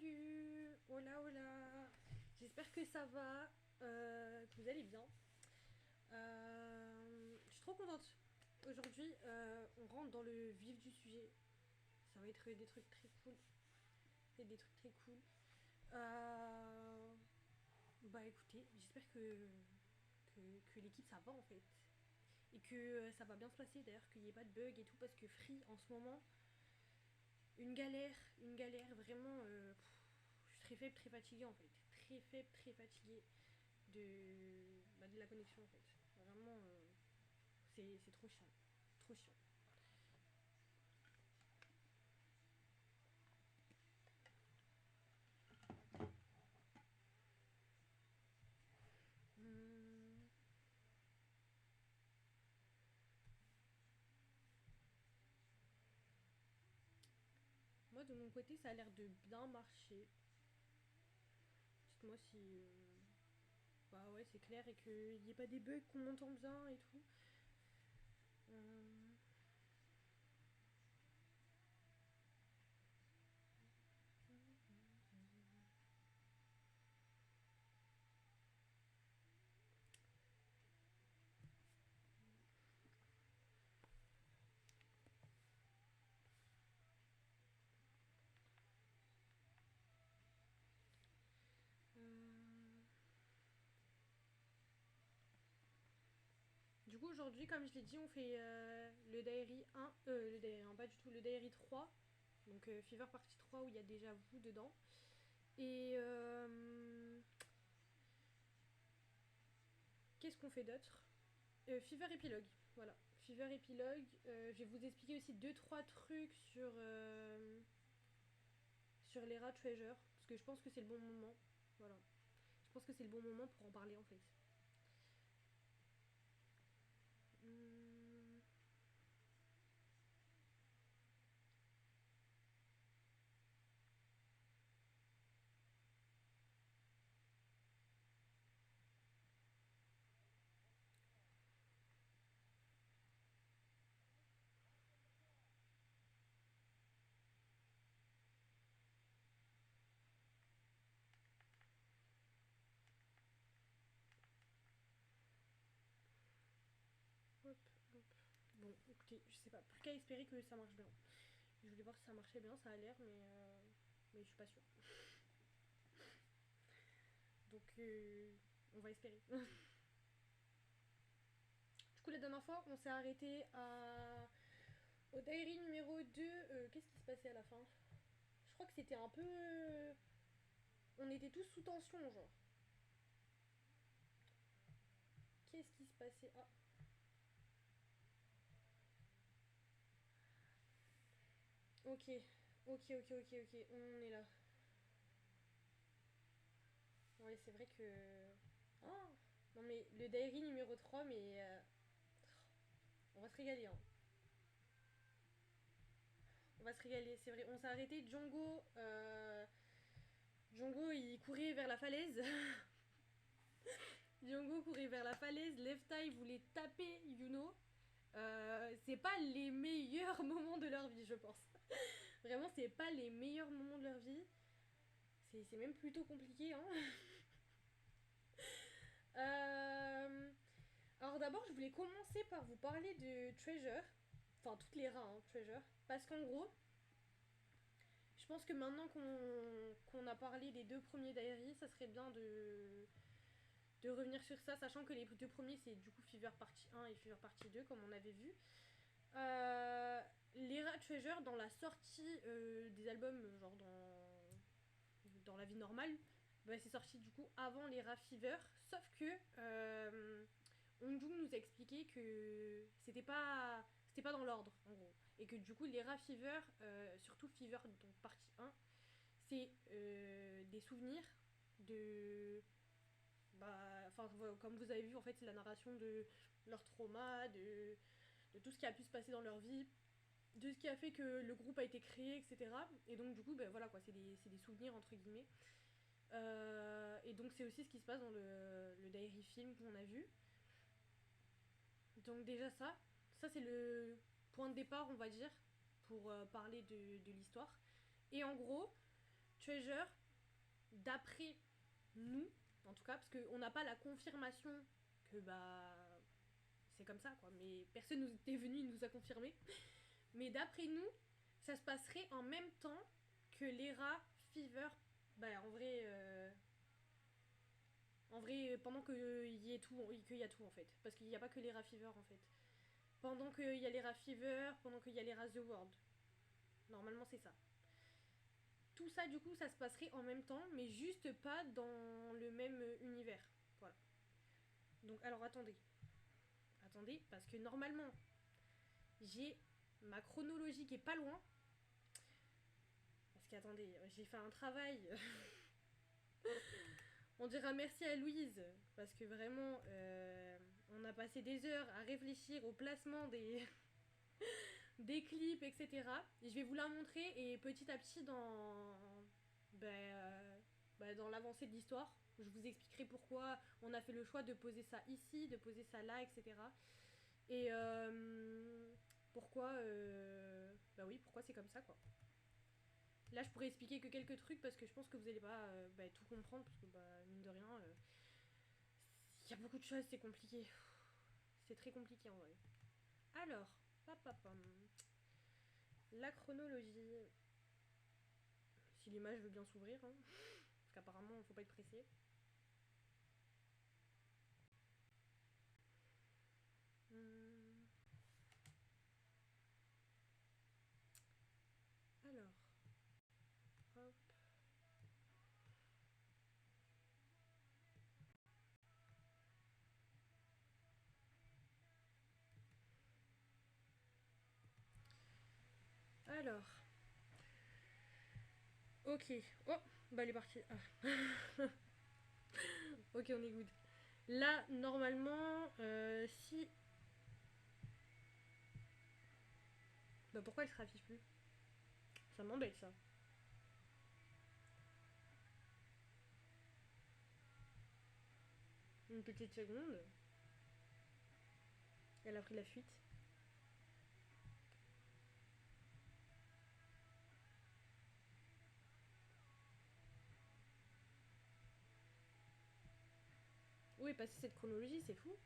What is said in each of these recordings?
Salut! Hola hola! J'espère que ça va, que vous allez bien. Je suis trop contente. Aujourd'hui, on rentre dans le vif du sujet. Ça va être des trucs très cool. Et des trucs très cool. Euh, Bah écoutez, j'espère que l'équipe ça va en fait. Et que ça va bien se passer d'ailleurs, qu'il n'y ait pas de bug et tout, parce que Free en ce moment, une galère vraiment. Je suis très faible, très fatiguée en fait. Très faible, très fatiguée de la connexion en fait. Vraiment, c'est trop chiant. Trop chiant. Hum, Moi de mon côté, ça a l'air de bien marcher. Dites-moi si. Bah ouais, c'est clair et qu'il n'y ait pas des bugs, qu'on m'entend bien et tout. Hum, hum. Du coup, aujourd'hui, comme je l'ai dit, on fait le Diary 1. Le Diary 1, pas du tout, le Diary 3. Donc Fever Partie 3 où il y a déjà vous dedans. Et qu'est-ce qu'on fait d'autre? Fever épilogue, voilà. Fever épilogue. Je vais vous expliquer aussi deux trois trucs sur les rats Treasure. Parce que je pense que c'est le bon moment. Voilà. Je pense que c'est le bon moment pour en parler en fait. Hum, hop, hop. Bon, écoutez, je sais pas. Plus qu'à espérer que ça marche bien. Je voulais voir si ça marchait bien, ça a l'air, mais je suis pas sûre. Donc, on va espérer. Du coup, la dernière fois, on s'est arrêté au diary numéro 2. Qu'est-ce qui se passait à la fin? Je crois que c'était un peu. On était tous sous tension, genre. Qu'est-ce qui se passait? Ah, ok. Ok. On est là. Ouais, c'est vrai que. Oh. Non, mais le diary numéro 3, mais. On va se régaler, hein. On va se régaler, c'est vrai. On s'est arrêté. Django, il courait vers la falaise. Django courait vers la falaise. Lefty voulait taper Yuno. C'est pas les meilleurs moments de leur vie, je pense. Vraiment, c'est pas les meilleurs moments de leur vie. C'est même plutôt compliqué, hein. Euh, Alors d'abord, je voulais commencer par vous parler de Treasure. Enfin, toutes les rats, hein, Treasure. Parce qu'en gros, je pense que maintenant qu'on a parlé des deux premiers diaries, ça serait bien de revenir sur ça, sachant que les deux premiers, c'est du coup Fever Partie 1 et Fever Partie 2, comme on avait vu. Euh, les rats Treasure, dans la sortie des albums, genre dans la vie normale, bah, c'est sorti du coup avant les rats Fever, sauf que Ongjung nous a expliqué que c'était pas dans l'ordre en gros, et que du coup les rats Fever, surtout Fever donc partie 1, c'est des souvenirs de bah enfin voilà, comme vous avez vu en fait c'est la narration de leur trauma, de tout ce qui a pu se passer dans leur vie, de ce qui a fait que le groupe a été créé, etc. Et donc du coup ben voilà quoi, c'est des souvenirs entre guillemets. Et donc c'est aussi ce qui se passe dans le diary film qu'on a vu. Donc déjà ça c'est le point de départ on va dire pour parler de l'histoire. Et en gros, Treasure, d'après nous, en tout cas, parce qu'on n'a pas la confirmation que c'est comme ça quoi, mais personne nous était venu nous a confirmé. Mais d'après nous, ça se passerait en même temps que l'ERA Fever. En vrai, pendant qu'il y ait tout, qu'il y a tout en fait, parce qu'il n'y a pas que l'ERA Fever en fait. Pendant qu'il y a l'ERA Fever, pendant qu'il y a l'ERA The World. Normalement c'est ça. Tout ça du coup ça se passerait en même temps, mais juste pas dans le même univers. Voilà. Donc alors attendez. Attendez, parce que normalement j'ai ma chronologie qui est pas loin. Parce qu'attendez, j'ai fait un travail. On dira merci à Louise, parce que vraiment, on a passé des heures à réfléchir au placement des, des clips, etc. Et je vais vous la montrer, et petit à petit, dans l'avancée de l'histoire, je vous expliquerai pourquoi on a fait le choix de poser ça ici, de poser ça là, etc. Et pourquoi, pourquoi c'est comme ça, quoi. Là, je pourrais expliquer que quelques trucs parce que je pense que vous allez pas tout comprendre parce que mine de rien, il y a beaucoup de choses, c'est compliqué. C'est très compliqué en vrai. Alors, la chronologie. Si l'image veut bien s'ouvrir, hein, parce qu'apparemment, il faut pas être pressé. Alors, hop. Alors. Ok. Oh, bah elle est partie. Ah. Ok, on est good. Là, normalement, si... Bah pourquoi elle se raffiche plus? Ça m'embête ça. Une petite seconde. Elle a pris la fuite. Où est passée cette chronologie? C'est fou.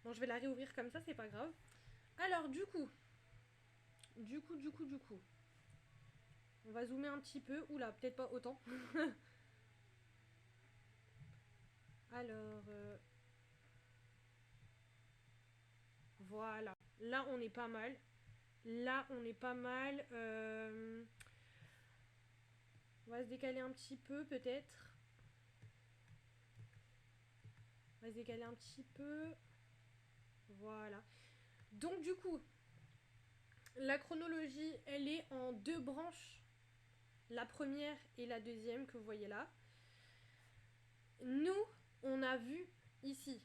Bon, je vais la réouvrir comme ça, c'est pas grave. Alors, du coup. On va zoomer un petit peu. Oula, peut-être pas autant. Alors. Voilà. Là, on est pas mal. On va se décaler un petit peu, peut-être. On va se décaler un petit peu. Voilà. Donc, du coup, la chronologie, elle est en deux branches. La première et la deuxième que vous voyez là. Nous, on a vu ici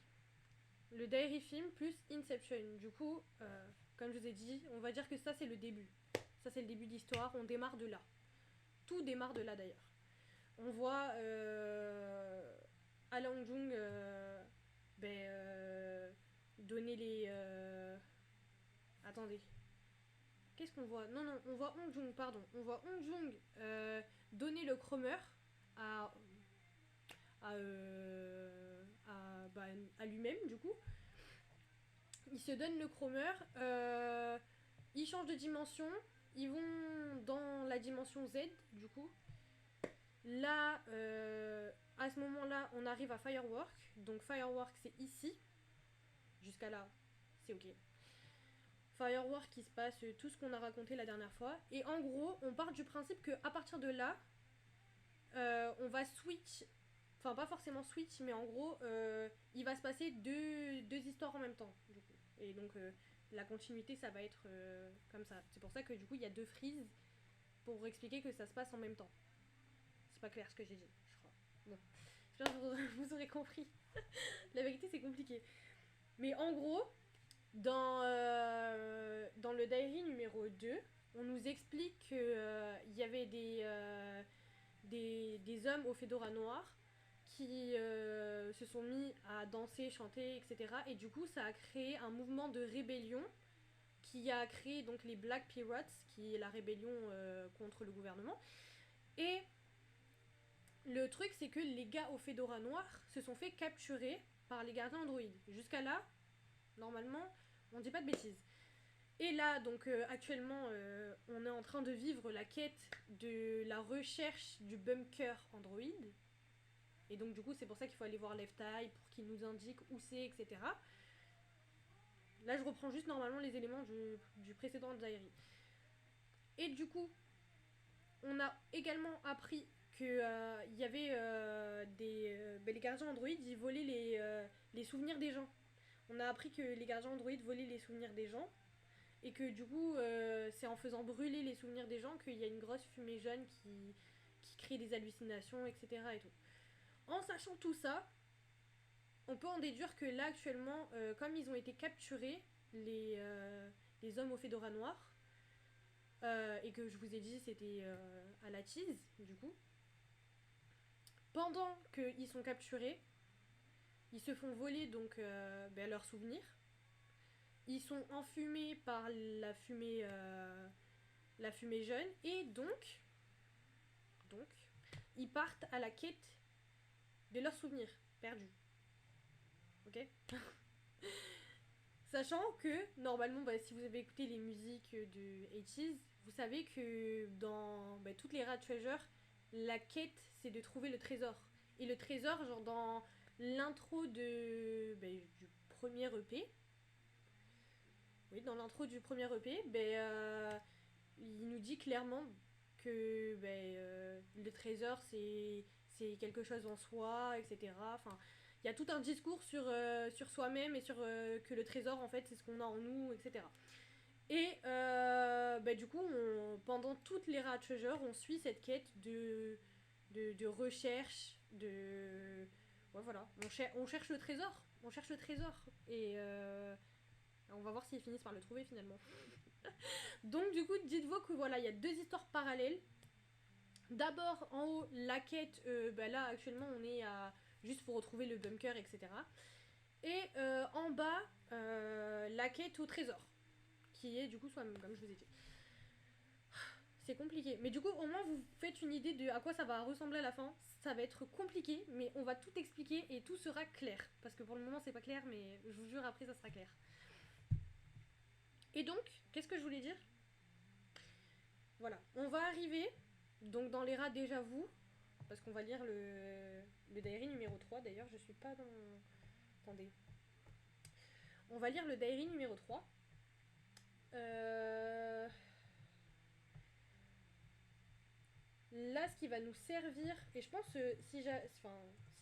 le Diary Film plus Inception. Du coup, comme je vous ai dit, on va dire que ça c'est le début. Ça c'est le début d'histoire, on démarre de là. Tout démarre de là d'ailleurs. On voit Alang Jung donner les... Attendez. Qu'est-ce qu'on voit? Non, on voit Hong Jung, pardon. On voit Hong Jung donner le Cromer à à lui-même du coup. Il se donne le Cromer, ils changent de dimension, ils vont dans la dimension Z du coup. Là, à ce moment-là, on arrive à Firework. Donc Firework c'est ici. Jusqu'à là, c'est ok. Firework, il se passe tout ce qu'on a raconté la dernière fois. Et en gros, on part du principe que à partir de là, on va switch. Enfin, pas forcément switch, mais en gros, il va se passer deux histoires en même temps, du coup. Et donc, la continuité, ça va être comme ça. C'est pour ça que, du coup, il y a deux frises pour expliquer que ça se passe en même temps. C'est pas clair ce que j'ai dit, je crois. Bon. J'espère que vous aurez compris. La vérité, c'est compliqué. Mais en gros, dans le diary numéro 2, on nous explique qu'il y avait des hommes au fedora noir qui se sont mis à danser, chanter, etc. Et du coup, ça a créé un mouvement de rébellion qui a créé donc les Black Pirates, qui est la rébellion contre le gouvernement. Et le truc, c'est que les gars au Fedora noir se sont fait capturer par les gardiens androïdes. Jusqu'à là, normalement, on dit pas de bêtises. Et là, donc actuellement, on est en train de vivre la quête de la recherche du bunker Android. Et donc du coup, c'est pour ça qu'il faut aller voir Left Eye pour qu'il nous indique où c'est, etc. Là, je reprends juste normalement les éléments du précédent diary. Et du coup, on a également appris que y avait les gardiens Android, ils volaient les souvenirs des gens. On a appris que les gardiens Android volaient les souvenirs des gens. Et que du coup, c'est en faisant brûler les souvenirs des gens qu'il y a une grosse fumée jaune qui crée des hallucinations, etc. Et tout. En sachant tout ça, on peut en déduire que là actuellement, comme ils ont été capturés, les hommes au Fedora noir, et que je vous ai dit c'était à la tease, du coup, pendant qu'ils sont capturés, ils se font voler donc leurs souvenirs. Ils sont enfumés par la fumée jaune et donc ils partent à la quête de leurs souvenirs perdus. Ok. Sachant que normalement, si vous avez écouté les musiques de 80s, vous savez que dans toutes les Rad Treasure, la quête c'est de trouver le trésor. Et le trésor, genre dans l'intro du premier EP, oui, dans l'intro du premier EP, il nous dit clairement que le trésor c'est quelque chose en soi, etc. Enfin, il y a tout un discours sur soi-même et sur que le trésor en fait c'est ce qu'on a en nous, etc. Et du coup, pendant toutes les Rad Treasure, on suit cette quête de recherche, ouais, voilà. On cherche le trésor. On cherche le trésor. Et on va voir s'ils finissent par le trouver finalement. Donc du coup, dites-vous que voilà, il y a deux histoires parallèles. D'abord, en haut, la quête, là actuellement on est à juste pour retrouver le bunker, etc. Et en bas, la quête au trésor, qui est du coup soi-même, comme je vous ai dit. C'est compliqué. Mais du coup, au moins vous faites une idée de à quoi ça va ressembler à la fin. Ça va être compliqué, mais on va tout expliquer et tout sera clair. Parce que pour le moment, c'est pas clair, mais je vous jure, après, ça sera clair. Et donc, qu'est-ce que je voulais dire? Voilà, on va arriver donc dans les rats déjà vous, parce qu'on va lire le diary numéro 3. D'ailleurs, je suis pas dans... Attendez. On va lire le diary numéro 3. Là, ce qui va nous servir, et je pense que s'il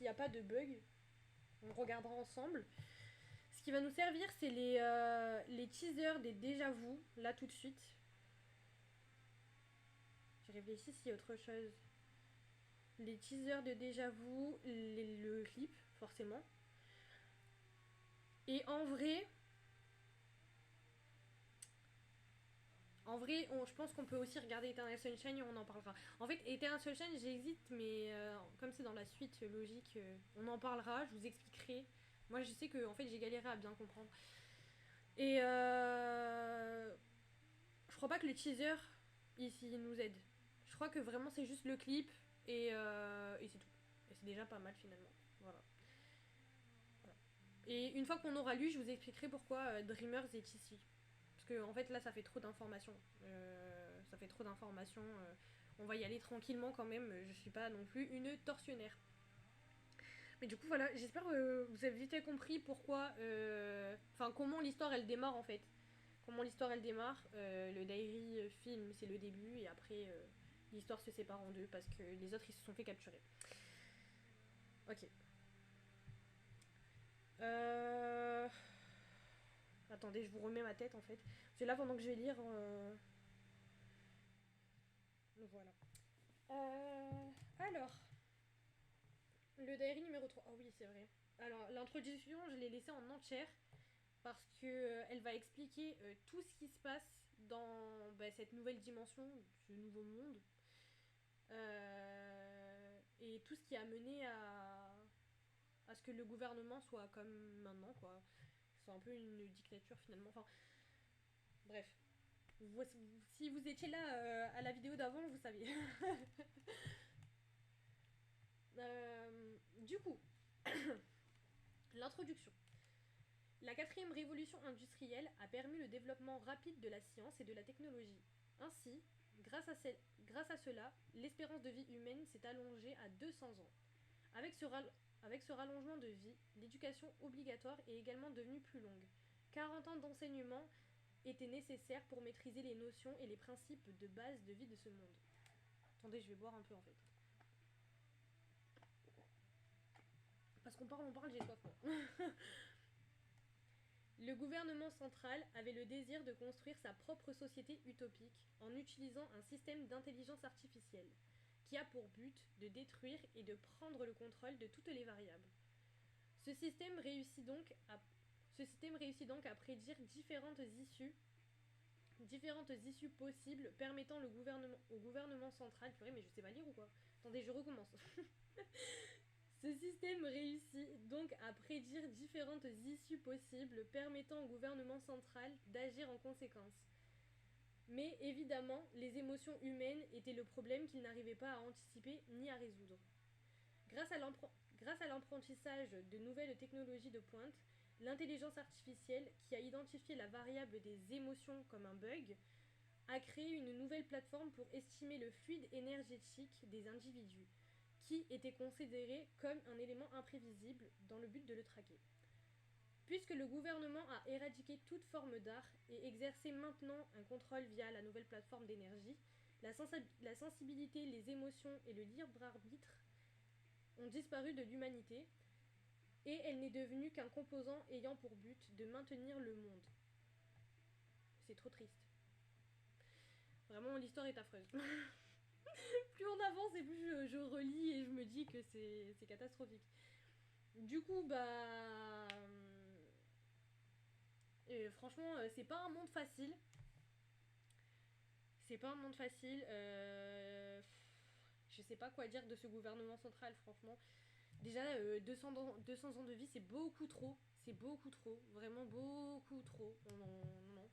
n'y a pas de bug, on regardera ensemble. Ce qui va nous servir, c'est les teasers des déjà vu, là tout de suite. Je réfléchis s'il y a autre chose. Les teasers de déjà vu, le clip, forcément. Et en vrai, je pense qu'on peut aussi regarder Eternal Sunshine et on en parlera. En fait, Eternal Sunshine, j'hésite, mais comme c'est dans la suite logique, on en parlera, je vous expliquerai. Moi, je sais que en fait, j'ai galéré à bien comprendre. Et je crois pas que le teaser ici nous aide. Je crois que vraiment c'est juste le clip et c'est tout. Et c'est déjà pas mal finalement. Voilà. Et une fois qu'on aura lu, je vous expliquerai pourquoi Dreamers est ici. Parce que en fait là ça fait trop d'informations. On va y aller tranquillement quand même. Je suis pas non plus une tortionnaire. Mais du coup voilà, j'espère que vous avez vite compris pourquoi... Enfin comment l'histoire elle démarre en fait. Comment l'histoire elle démarre. Le diary film c'est le début et après l'histoire se sépare en deux parce que les autres ils se sont fait capturer. Ok. Attendez, je vous remets ma tête en fait. C'est là pendant que je vais lire. Voilà. Alors, le diary numéro 3. Oh oui, c'est vrai. Alors, l'introduction, je l'ai laissée en entière parce que elle va expliquer tout ce qui se passe dans cette nouvelle dimension, ce nouveau monde. Et tout ce qui a mené à ce que le gouvernement soit comme maintenant, quoi. C'est un peu une dictature finalement. Enfin, Bref. Si vous étiez là à la vidéo d'avant, vous saviez. Du coup, l'introduction. La quatrième révolution industrielle a permis le développement rapide de la science et de la technologie. Ainsi, grâce à cela, l'espérance de vie humaine s'est allongée à 200 ans. Avec avec ce rallongement de vie, l'éducation obligatoire est également devenue plus longue. 40 ans d'enseignement étaient nécessaires pour maîtriser les notions et les principes de base de vie de ce monde. Attendez, je vais boire un peu en fait. Parce qu'on parle, j'ai soif. Le gouvernement central avait le désir de construire sa propre société utopique en utilisant un système d'intelligence artificielle qui a pour but de détruire et de prendre le contrôle de toutes les variables. Ce système réussit donc à prédire différentes issues possibles permettant au gouvernement central. Purée, mais je sais pas lire ou quoi? Attendez, je recommence. Ce système réussit donc à prédire différentes issues possibles permettant au gouvernement central d'agir en conséquence. Mais évidemment, les émotions humaines étaient le problème qu'il n'arrivait pas à anticiper ni à résoudre. Grâce à l'apprentissage de nouvelles technologies de pointe, l'intelligence artificielle, qui a identifié la variable des émotions comme un bug, a créé une nouvelle plateforme pour estimer le fluide énergétique des individus, qui était considéré comme un élément imprévisible dans le but de le traquer. Puisque le gouvernement a éradiqué toute forme d'art et exercé maintenant un contrôle via la nouvelle plateforme d'énergie, la sensibilité, les émotions et le libre arbitre ont disparu de l'humanité et elle n'est devenue qu'un composant ayant pour but de maintenir le monde. C'est trop triste. Vraiment, l'histoire est affreuse. Plus on avance et plus je relis et je me dis que c'est catastrophique. Du coup, bah... franchement, c'est pas un monde facile. C'est pas un monde facile. Je sais pas quoi dire de ce gouvernement central, franchement. Déjà, 200 ans de vie, c'est beaucoup trop. C'est beaucoup trop. Vraiment beaucoup trop. Non.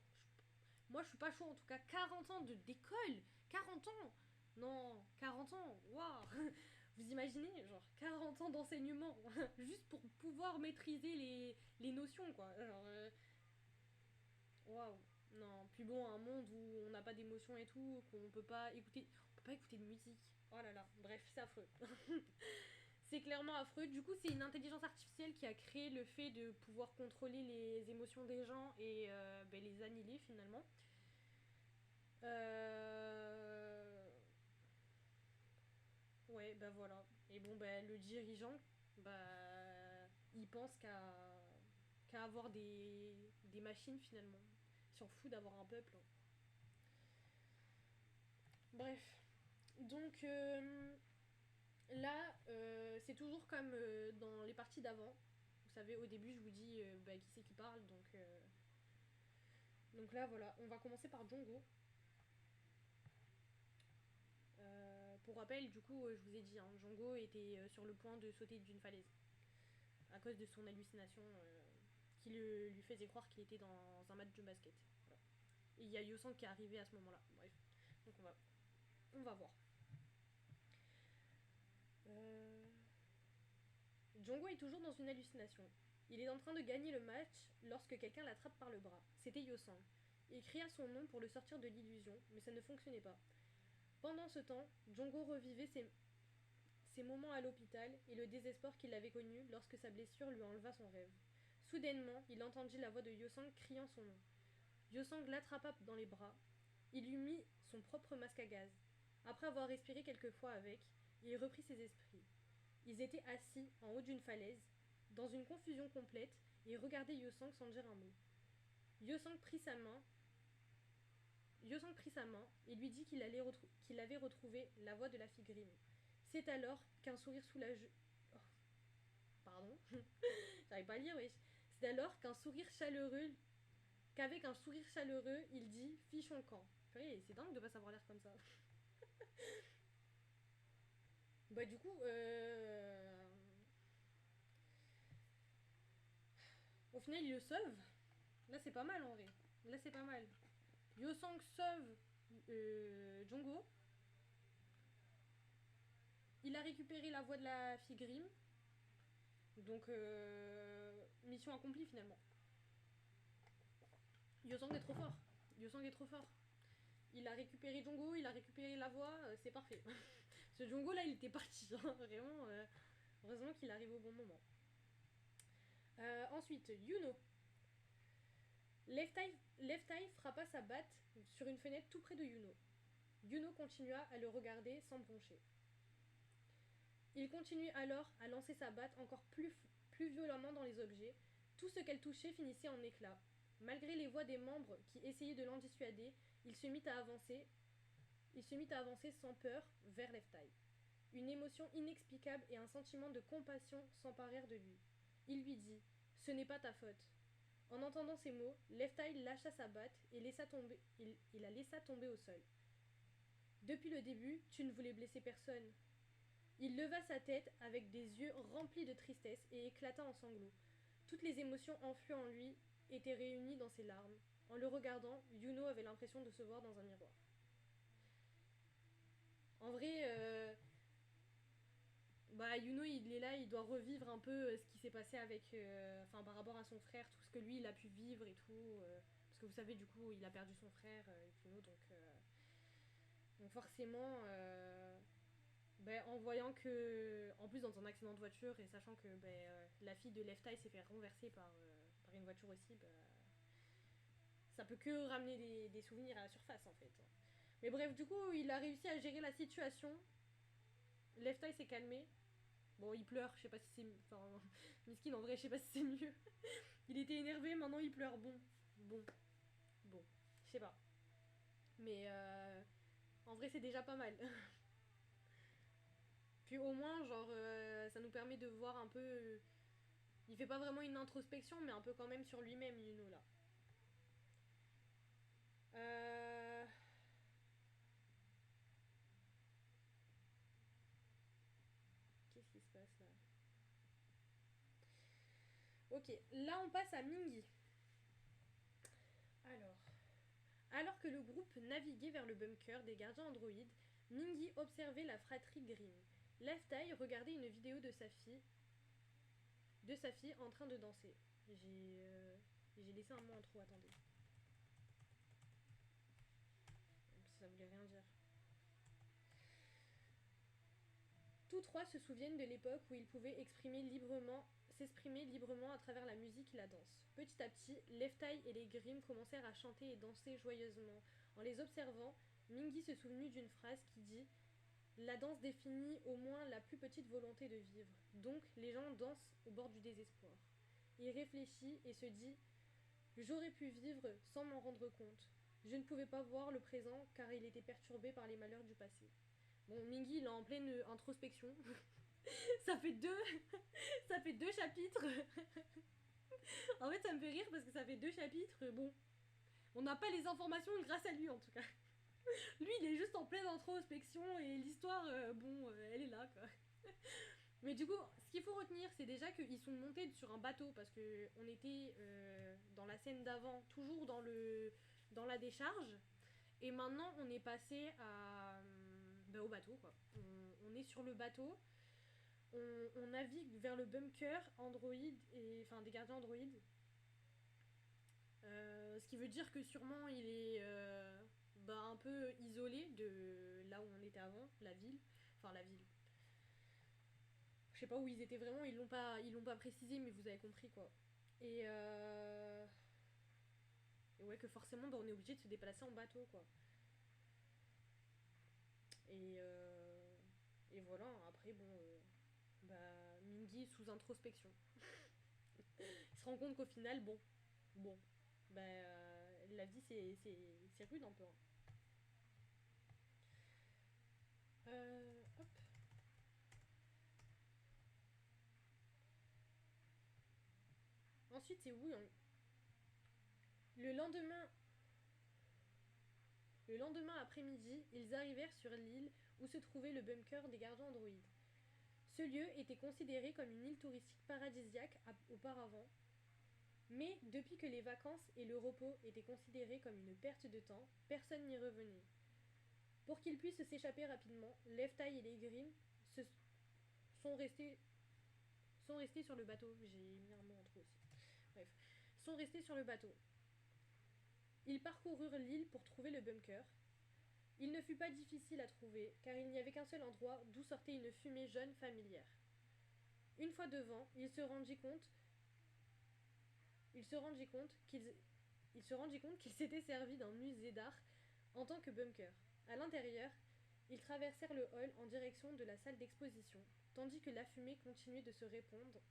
Moi, je suis pas chaud. En tout cas, 40 ans d'école. 40 ans. Non, 40 ans. Waouh. Vous imaginez, genre 40 ans d'enseignement. Juste pour pouvoir maîtriser les notions, quoi. Genre... waouh. Non, puis bon, un monde où on n'a pas d'émotion et tout, qu'on peut pas écouter. On peut pas écouter de musique. Oh là là, bref, c'est affreux. C'est clairement affreux. Du coup, c'est une intelligence artificielle qui a créé le fait de pouvoir contrôler les émotions des gens et les annihiler finalement. Ouais, bah voilà. Et bon, bah le dirigeant, bah il pense qu'à avoir des machines finalement. Il s'en fout d'avoir un peuple. Bref. Donc là, c'est toujours comme dans les parties d'avant. Vous savez, au début, je vous dis qui c'est qui parle. Donc là, voilà. On va commencer par Jongo. Pour rappel, du coup, je vous ai dit, hein, Jongo était sur le point de sauter d'une falaise. À cause de son hallucination qui lui faisait croire qu'il était dans un match de basket. Voilà. Et il y a Yosang qui est arrivé à ce moment-là. Bref. Donc on va voir. Jongo est toujours dans une hallucination. Il est en train de gagner le match lorsque quelqu'un l'attrape par le bras. C'était Yosang. Il cria son nom pour le sortir de l'illusion, mais ça ne fonctionnait pas. Pendant ce temps, Jongo revivait ses moments à l'hôpital et le désespoir qu'il avait connu lorsque sa blessure lui enleva son rêve. Soudainement, il entendit la voix de Yosang criant son nom. Yosang l'attrapa dans les bras. Il lui mit son propre masque à gaz. Après avoir respiré quelques fois avec, il reprit ses esprits. Ils étaient assis en haut d'une falaise, dans une confusion complète, et regardaient Yosang sans dire un mot. Yosang prit sa main et lui dit qu'il avait retrouvé la voix de la fille Grimm. C'est alors qu'un sourire soulageux... Oh, pardon. J'arrive pas à lire, wesh. C'est alors qu'avec un sourire chaleureux, il dit « Fichon camp ». C'est dingue de pas savoir lire comme ça. Bah du coup, au final, il le sauve. Là, c'est pas mal en vrai. Là, c'est pas mal. Yosang sauve Jongo. Il a récupéré la voix de la fille Grimm. Donc, mission accomplie finalement. Yosang est trop fort. Yosang est trop fort. Il a récupéré Jongo, il a récupéré la voix, c'est parfait. Ce Jongo là, il était parti. Hein, vraiment, heureusement qu'il arrive au bon moment. Ensuite, Yuno. Left Eye frappa sa batte sur une fenêtre tout près de Yuno. Yuno continua à le regarder sans broncher. Il continuait alors à lancer sa batte encore plus violemment dans les objets. Tout ce qu'elle touchait finissait en éclats. Malgré les voix des membres qui essayaient de l'en dissuader, il se mit à avancer sans peur vers Left Eye. Une émotion inexplicable et un sentiment de compassion s'emparèrent de lui. Il lui dit « Ce n'est pas ta faute ». En entendant ces mots, Left Eye lâcha sa batte et la laissa tomber au sol. Depuis le début, tu ne voulais blesser personne. Il leva sa tête avec des yeux remplis de tristesse et éclata en sanglots. Toutes les émotions enfouies en lui étaient réunies dans ses larmes. En le regardant, Yuno avait l'impression de se voir dans un miroir. En vrai, Yuno, il est là, il doit revivre un peu ce qui s'est passé avec, par rapport à son frère, tout ce que lui, il a pu vivre et tout. Parce que vous savez, du coup, il a perdu son frère, Yuno, donc forcément, en voyant que, en plus dans un accident de voiture et sachant que la fille de Left Eye s'est fait renverser par une voiture aussi, ça peut que ramener des souvenirs à la surface en fait. Mais bref, du coup, il a réussi à gérer la situation. Left Eye s'est calmé. Bon, il pleure, je sais pas si c'est. Enfin, Miskin, en vrai, je sais pas si c'est mieux. Il était énervé, maintenant il pleure. Bon, je sais pas. Mais en vrai, c'est déjà pas mal. Puis au moins, genre, ça nous permet de voir un peu. Il fait pas vraiment une introspection, mais un peu quand même sur lui-même, Yuno, là. Euh... Qu'est-ce qui se passe là? Ok, là on passe à Mingy. Alors que le groupe naviguait vers le bunker des gardiens androïdes, Mingy observait la fratrie Grimm. Left Eye regardait une vidéo de sa fille en train de danser. J'ai laissé un mot en trop, attendez. Ça voulait rien dire. Tous trois se souviennent de l'époque où ils pouvaient s'exprimer librement à travers la musique et la danse. Petit à petit, Left Eye et les Grimm commencèrent à chanter et danser joyeusement. En les observant, Mingy se souvint d'une phrase qui dit « La danse définit au moins la plus petite volonté de vivre. Donc, les gens dansent au bord du désespoir. » Il réfléchit et se dit « J'aurais pu vivre sans m'en rendre compte. Je ne pouvais pas voir le présent car il était perturbé par les malheurs du passé. » Bon, Mingy, il est en pleine introspection. ça fait deux, ça fait deux chapitres. En fait, ça me fait rire parce que ça fait deux chapitres. Bon, on n'a pas les informations grâce à lui en tout cas. Lui, il est juste en pleine introspection et l'histoire, elle est là quoi. Mais du coup, ce qu'il faut retenir, c'est déjà qu'ils sont montés sur un bateau parce que on était dans la scène d'avant, toujours dans la décharge, et maintenant on est passé au bateau quoi. On est sur le bateau. On navigue vers le bunker Android des gardiens Android. Ce qui veut dire que sûrement il est un peu isolé de là où on était avant, la ville. Enfin la ville. Je sais pas où ils étaient vraiment, ils l'ont pas précisé, mais vous avez compris quoi. Et, et ouais, que forcément on est obligé de se déplacer en bateau quoi. Et, voilà, après bon. Mingy sous introspection. Il se rend compte qu'au final, bon, la vie c'est rude un peu. Hein. Hop. Ensuite, c'est oui. Hein. Le lendemain, le lendemain après-midi, ils arrivèrent sur l'île où se trouvait le bunker des gardiens androïdes. Ce lieu était considéré comme une île touristique paradisiaque auparavant. Mais depuis que les vacances et le repos étaient considérés comme une perte de temps, personne n'y revenait. Pour qu'ils puissent s'échapper rapidement, Leftaille et les Grimm se sont restés, sont restés sur le bateau. J'ai mis un mot en trop aussi. Bref, sont restés sur le bateau. Ils parcoururent l'île pour trouver le bunker. Il ne fut pas difficile à trouver, car il n'y avait qu'un seul endroit d'où sortait une fumée jaune familière. Une fois devant, il se rendit compte qu'il s'était servi d'un musée d'art en tant que bunker. À l'intérieur, ils traversèrent le hall en direction de la salle d'exposition, tandis que la fumée continuait de se répandre,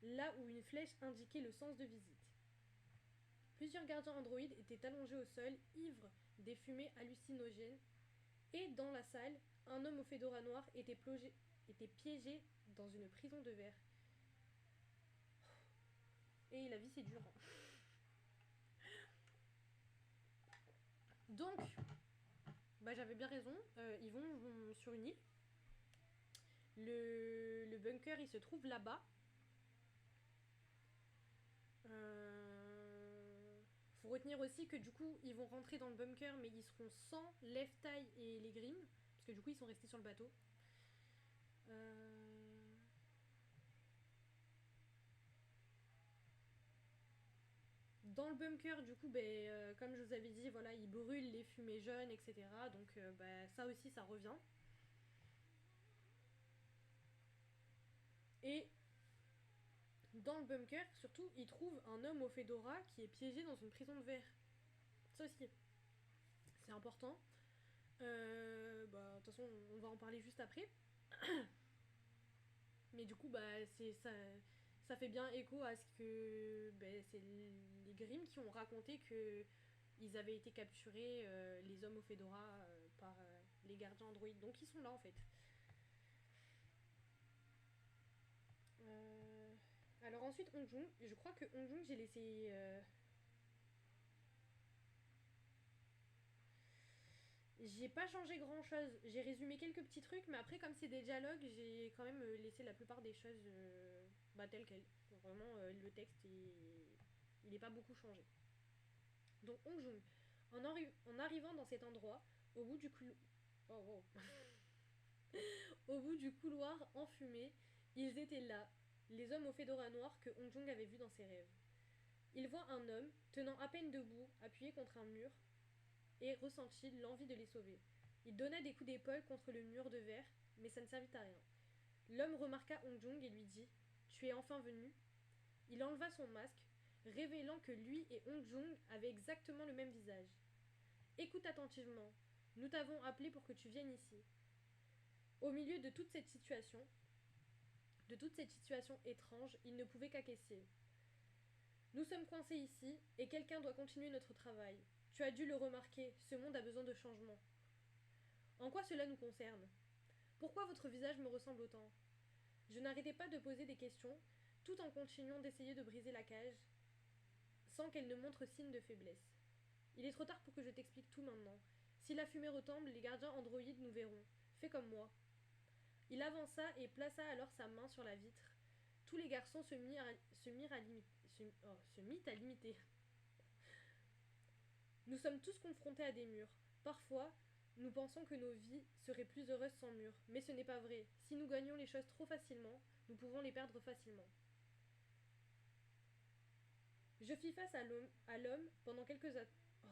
là où une flèche indiquait le sens de visite. Plusieurs gardiens androïdes étaient allongés au sol, ivres des fumées hallucinogènes, et dans la salle, un homme au fedora noir était piégé dans une prison de verre. Et la vie c'est dur. Donc, j'avais bien raison, ils vont sur une île. Le bunker il se trouve là-bas. Faut retenir aussi que du coup ils vont rentrer dans le bunker mais ils seront sans Leftaille et les Grimm parce que du coup ils sont restés sur le bateau. Dans le bunker du coup comme je vous avais dit voilà ils brûlent les fumées jaunes etc donc ça aussi ça revient. Et dans le bunker surtout ils trouvent un homme au fedora qui est piégé dans une prison de verre. Ça aussi c'est important. De toute façon on va en parler juste après. Mais du coup c'est ça fait bien écho à ce que c'est les Grimm qui ont raconté que ils avaient été capturés, les hommes au fedora, par les gardiens androïdes. Donc ils sont là en fait. Alors ensuite Hongjung, je crois que Hongjung j'ai laissé... J'ai pas changé grand chose, j'ai résumé quelques petits trucs, mais après comme c'est des dialogues, j'ai quand même laissé la plupart des choses telles quelles. Donc, vraiment le texte il est pas beaucoup changé. Donc Hongjung, en arrivant dans cet endroit, au bout du couloir... Oh, wow. Au bout du couloir enfumé, ils étaient là, les hommes au fedora noir que Hongjung avait vus dans ses rêves. Il voit un homme, tenant à peine debout, appuyé contre un mur, et ressentit l'envie de les sauver. Il donna des coups d'épaule contre le mur de verre, mais ça ne servit à rien. L'homme remarqua Hongjung et lui dit « Tu es enfin venu ?» Il enleva son masque, révélant que lui et Hongjung avaient exactement le même visage. « Écoute attentivement. Nous t'avons appelé pour que tu viennes ici. » Au milieu de toute cette situation étrange, il ne pouvait qu'acquiescer. Nous sommes coincés ici, et quelqu'un doit continuer notre travail. Tu as dû le remarquer, ce monde a besoin de changement. En quoi cela nous concerne ? Pourquoi votre visage me ressemble autant ? Je n'arrêtais pas de poser des questions, tout en continuant d'essayer de briser la cage, sans qu'elle ne montre signe de faiblesse. Il est trop tard pour que je t'explique tout maintenant. Si la fumée retombe, les gardiens androïdes nous verront. Fais comme moi. Il avança et plaça alors sa main sur la vitre. Tous les garçons se mirent à l'imiter. Nous sommes tous confrontés à des murs. Parfois, nous pensons que nos vies seraient plus heureuses sans murs. Mais ce n'est pas vrai. Si nous gagnons les choses trop facilement, nous pouvons les perdre facilement. Je fis face à l'homme pendant quelques... Oh.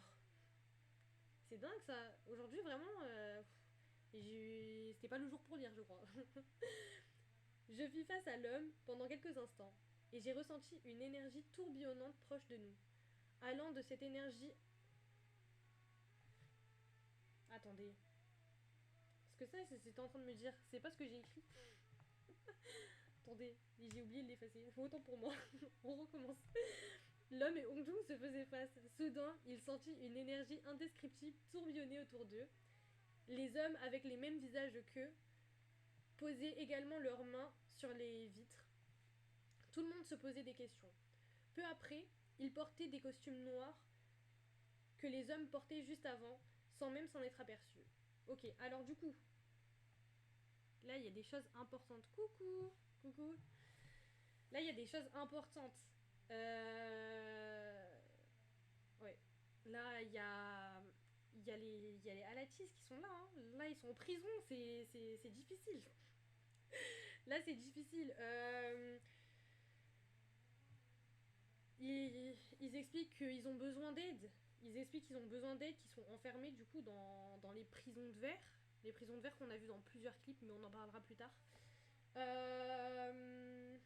C'est dingue ça. Aujourd'hui, vraiment... C'était pas le jour pour lire, je crois. Je fis face à l'homme pendant quelques instants, et j'ai ressenti une énergie tourbillonnante proche de nous. Allant de cette énergie... Attendez. Parce que ça, c'était en train de me dire, c'est pas ce que j'ai écrit. Attendez, j'ai oublié de l'effacer. Autant pour moi. On recommence. L'homme et Hongjung se faisaient face. Soudain, il sentit une énergie indescriptible tourbillonner autour d'eux. Les hommes, avec les mêmes visages qu'eux, posaient également leurs mains sur les vitres. Tout le monde se posait des questions. Peu après, ils portaient des costumes noirs que les hommes portaient juste avant, sans même s'en être aperçus. Ok, alors du coup, là il y a des choses importantes. Coucou. Là, il y a des choses importantes. Euh... Ouais. Là, il y a les Alatis qui sont là. Hein. Là, ils sont en prison. C'est difficile. Là, c'est difficile. Ils expliquent qu'ils ont besoin d'aide. Ils expliquent qu'ils ont besoin d'aide, qu'ils sont enfermés du coup dans les prisons de verre. Les prisons de verre qu'on a vu dans plusieurs clips, mais on en parlera plus tard. Euh,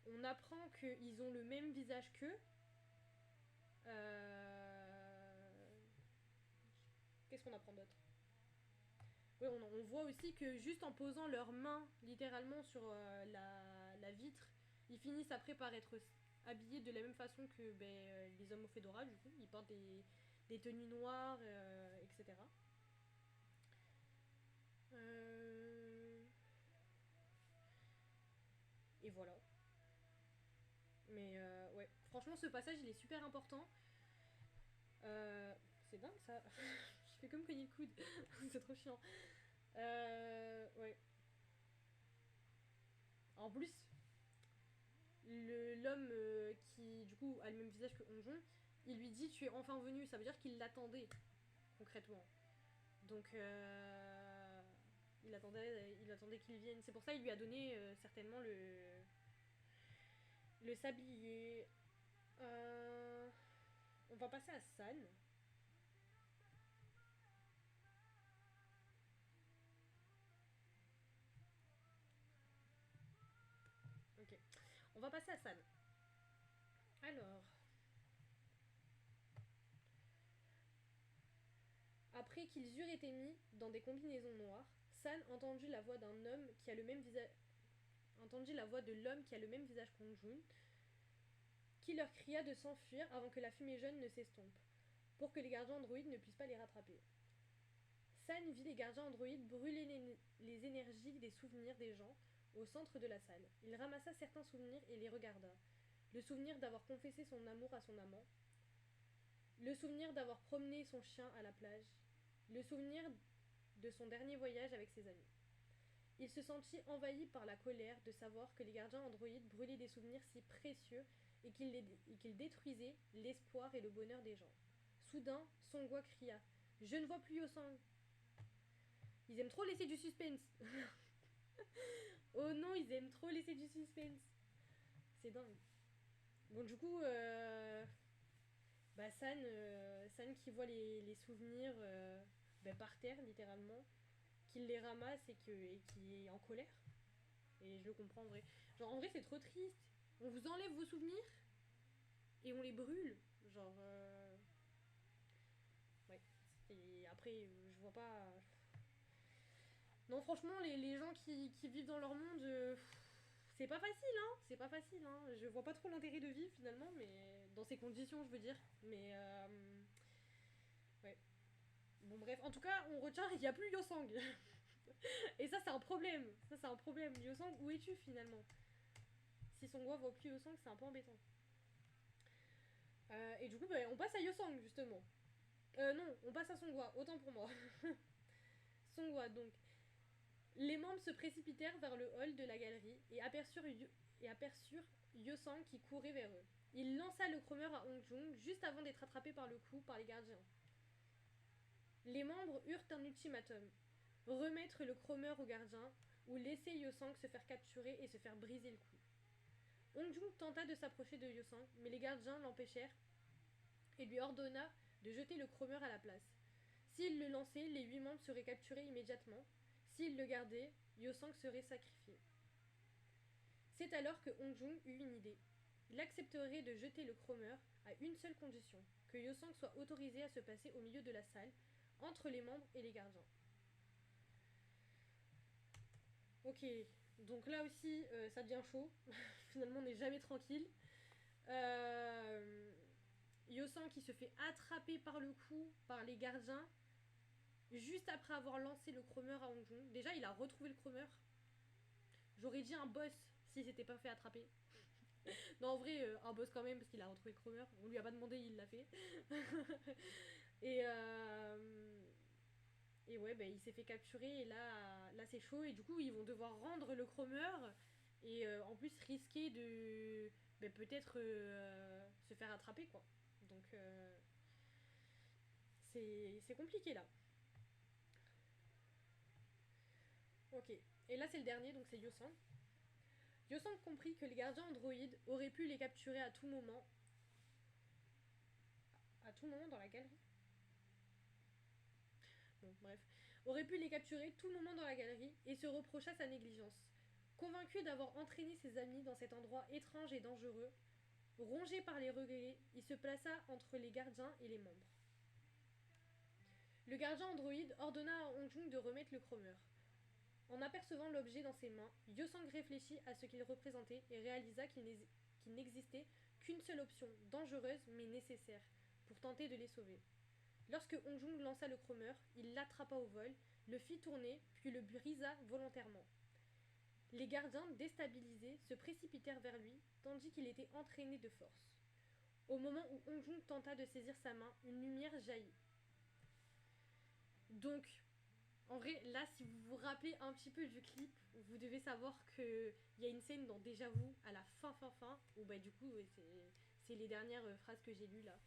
on apprend qu'ils ont le même visage qu'eux. Qu'est-ce qu'on apprend d'autre? Oui, on voit aussi que juste en posant leurs mains littéralement sur la vitre, ils finissent après par être habillés de la même façon que les hommes au Fedora, du coup. Ils portent des tenues noires, etc. Euh, Et voilà. Mais ouais, franchement, ce passage, il est super important. C'est dingue ça. Je fais comme cogner le coude. C'est trop chiant. Ouais. En plus, l'homme qui du coup a le même visage que Hongjong, il lui dit tu es enfin venu, ça veut dire qu'il l'attendait concrètement. Donc il attendait qu'il vienne. C'est pour ça qu'il lui a donné certainement le sablier. Euh, on va passer à San. Ok. On va passer à San. Alors, après qu'ils eurent été mis dans des combinaisons noires, San entendit la voix d'un homme qui a le même visage, entendit la voix de l'homme qui a le même visage qu'Ongjun, qui leur cria de s'enfuir avant que la fumée jaune ne s'estompe, pour que les gardiens androïdes ne puissent pas les rattraper. San vit les gardiens androïdes brûler les énergies des souvenirs des gens au centre de la salle. Il ramassa certains souvenirs et les regarda. Le souvenir d'avoir confessé son amour à son amant, le souvenir d'avoir promené son chien à la plage, le souvenir de son dernier voyage avec ses amis. Il se sentit envahi par la colère de savoir que les gardiens androïdes brûlaient des souvenirs si précieux et qu'ils détruisaient l'espoir et le bonheur des gens. Soudain, Songwa cria: Je ne vois plus Yosang. Ils aiment trop laisser du suspense. Oh non, ils aiment trop laisser du suspense. C'est dingue. Bon, du coup, San qui voit les souvenirs par terre, littéralement, qu'il les ramasse et qui est en colère. Et je le comprends en vrai. Genre, en vrai, c'est trop triste. On vous enlève vos souvenirs et on les brûle. Genre, ouais. Et après, je vois pas. Non, franchement, les gens qui vivent dans leur monde, c'est pas facile, hein. C'est pas facile, hein. Je vois pas trop l'intérêt de vivre finalement, mais dans ces conditions, je veux dire. Mais, ouais. Bon, bref, en tout cas, on retient, il n'y a plus Yosang. Et ça, c'est un problème. Ça, c'est un problème. Yosang, où es-tu finalement? Si Songwa voit plus Yosang, c'est un peu embêtant. Et du coup, on passe à Yosang, justement. Non, on passe à Songwa, autant pour moi. Songwa, donc. Les membres se précipitèrent vers le hall de la galerie et aperçurent Yosang qui courait vers eux. Il lança le chromeur à Hongjung juste avant d'être attrapé par le cou par les gardiens. Les membres eurent un ultimatum: remettre le chromeur aux gardiens ou laisser Yosang se faire capturer et se faire briser le cou. Hongjung tenta de s'approcher de Yosang, mais les gardiens l'empêchèrent et lui ordonna de jeter le chromeur à la place. S'il le lançait, les 8 membres seraient capturés immédiatement. S'il le gardait, Yosang serait sacrifié. C'est alors que Hongjung eut une idée. Il accepterait de jeter le chromeur à une seule condition: que Yosang soit autorisé à se passer au milieu de la salle, entre les membres et les gardiens. Ok, donc là aussi, ça devient chaud. Finalement, on n'est jamais tranquille. Euh... Yosang qui se fait attraper par le cou par les gardiens juste après avoir lancé le chromeur à Hongjung. Déjà, il a retrouvé le chromeur. J'aurais dit un boss s'il s'était pas fait attraper. Non, en vrai, un boss quand même, parce qu'il a retrouvé le chromeur. On lui a pas demandé, il l'a fait. et, et ouais, il s'est fait capturer, et là c'est chaud, et du coup, ils vont devoir rendre le chromeur. Et en plus risquer de peut-être se faire attraper quoi. Donc c'est compliqué là. Ok. Et là c'est le dernier, donc c'est Yosang. Yosang comprit que les gardiens androïdes auraient pu les capturer à tout moment. À tout moment dans la galerie. Bon, bref. Aurait pu les capturer tout moment dans la galerie et se reprocha sa négligence. Convaincu d'avoir entraîné ses amis dans cet endroit étrange et dangereux, rongé par les regrets, il se plaça entre les gardiens et les membres. Le gardien androïde ordonna à Hongjung de remettre le chromeur. En apercevant l'objet dans ses mains, Yosang réfléchit à ce qu'il représentait et réalisa qu'il n'existait qu'une seule option, dangereuse mais nécessaire, pour tenter de les sauver. Lorsque Hongjung lança le chromeur, il l'attrapa au vol, le fit tourner, puis le brisa volontairement. Les gardiens, déstabilisés, se précipitèrent vers lui, tandis qu'il était entraîné de force. Au moment où Hongjung tenta de saisir sa main, une lumière jaillit. Donc, en vrai, là, si vous vous rappelez un petit peu du clip, vous devez savoir qu'il y a une scène dans Déjà Vu, à la fin, où bah du coup, c'est les dernières phrases que j'ai lues là.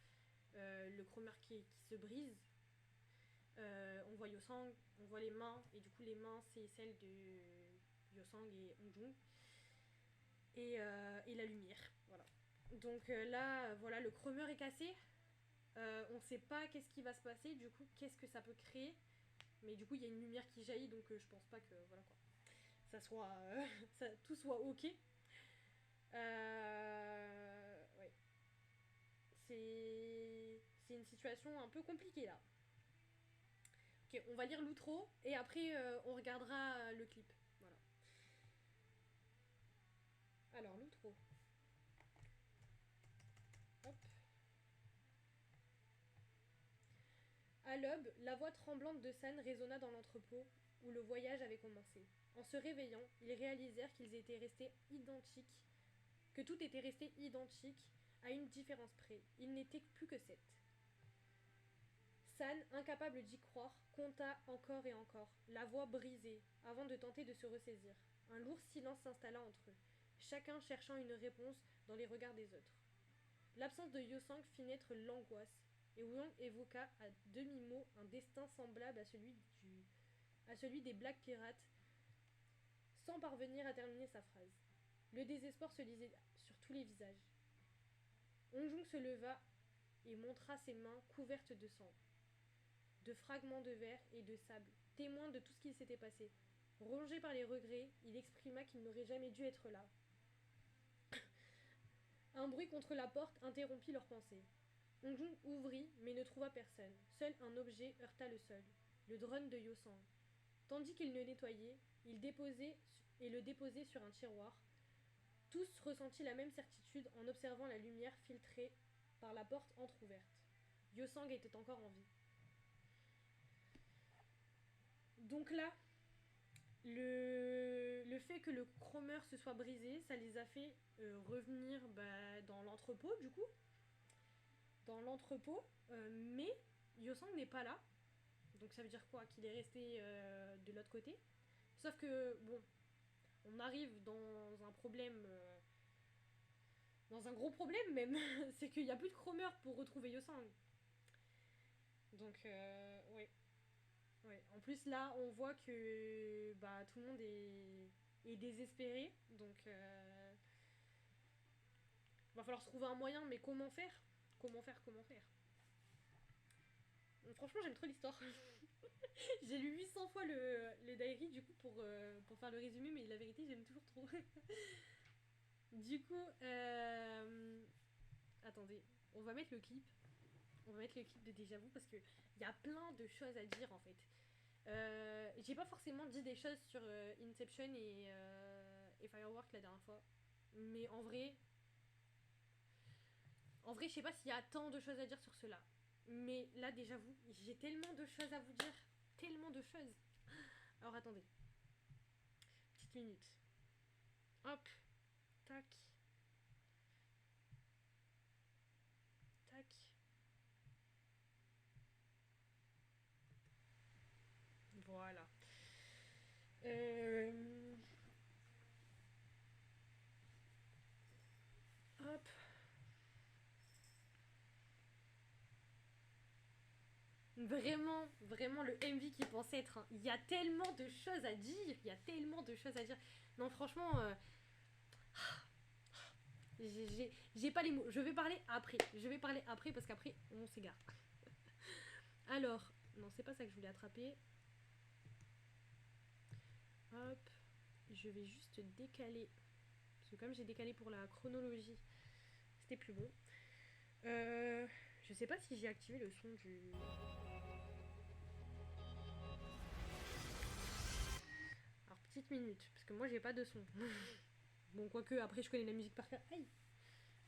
Le chromeur qui se brise. On voit Yosang, on voit les mains, et du coup les mains c'est celles de Yosang et Hongjung. Et la lumière, voilà. Donc là, voilà, le chromeur est cassé. On sait pas qu'est-ce qui va se passer, du coup, qu'est-ce que ça peut créer. Mais du coup, il y a une lumière qui jaillit, donc je pense pas que, voilà quoi, ça soit, tout soit ok. Ouais. C'est une situation un peu compliquée là. Ok, on va lire l'outro et après on regardera le clip. Voilà. Alors, l'outro. Hop. À l'aube, la voix tremblante de San résonna dans l'entrepôt où le voyage avait commencé. En se réveillant, ils réalisèrent qu'ils étaient restés identiques, que tout était resté identique, à une différence près. Ils n'étaient plus que 7. San, incapable d'y croire, compta encore et encore, la voix brisée, avant de tenter de se ressaisir. Un lourd silence s'installa entre eux, chacun cherchant une réponse dans les regards des autres. L'absence de Yosang fit naître l'angoisse, et Wuyang évoqua à demi-mot un destin semblable à celui des Black Pirates, sans parvenir à terminer sa phrase. Le désespoir se lisait sur tous les visages. Hongjung se leva et montra ses mains couvertes de sang, de fragments de verre et de sable, témoins de tout ce qui s'était passé. Rongé par les regrets, il exprima qu'il n'aurait jamais dû être là. Un bruit contre la porte interrompit leurs pensées. Hongjung ouvrit, mais ne trouva personne. Seul un objet heurta le sol, le drone de Yosang. Tandis qu'il le nettoyait, le déposait sur un tiroir. Tous ressentirent la même certitude en observant la lumière filtrée par la porte entr'ouverte. Yosang était encore en vie. Donc là, le fait que le chromeur se soit brisé, ça les a fait revenir dans l'entrepôt, du coup. Dans l'entrepôt. Mais Yosang n'est pas là. Donc ça veut dire quoi? Qu'il est resté de l'autre côté. Sauf que, bon, on arrive dans un problème. Dans un gros problème même. C'est qu'il n'y a plus de chromeur pour retrouver Yosang. Donc, ouais. Ouais. En plus, là, on voit que tout le monde est désespéré. Donc, va falloir trouver un moyen. Mais comment faire? Comment faire? Franchement, j'aime trop l'histoire. J'ai lu 800 fois le diary du coup pour faire le résumé, mais la vérité, j'aime toujours trop. Du coup, attendez, on va mettre le clip. On va mettre le clip de Déjà Vu parce qu'il y a plein de choses à dire en fait. J'ai pas forcément dit des choses sur Inception et Firework la dernière fois. Mais en vrai, je sais pas s'il y a tant de choses à dire sur cela. Mais là, Déjà Vu, j'ai tellement de choses à vous dire. Tellement de choses. Alors attendez. Petite minute. Hop. Tac. Tac. Voilà. Euh... Vraiment, vraiment le MV qu'il pensait être. Il y a tellement de choses à dire. Il y a tellement de choses à dire. Non, franchement, j'ai pas les mots. Je vais parler après. Je vais parler après parce qu'après, on s'égare. Alors, non, c'est pas ça que je voulais attraper. Hop. Je vais juste décaler. Parce que comme j'ai décalé pour la chronologie, c'était plus bon. Je sais pas si j'ai activé le son du... Alors, petite minute, parce que moi j'ai pas de son. Bon, quoique, après je connais la musique par cœur. Aïe.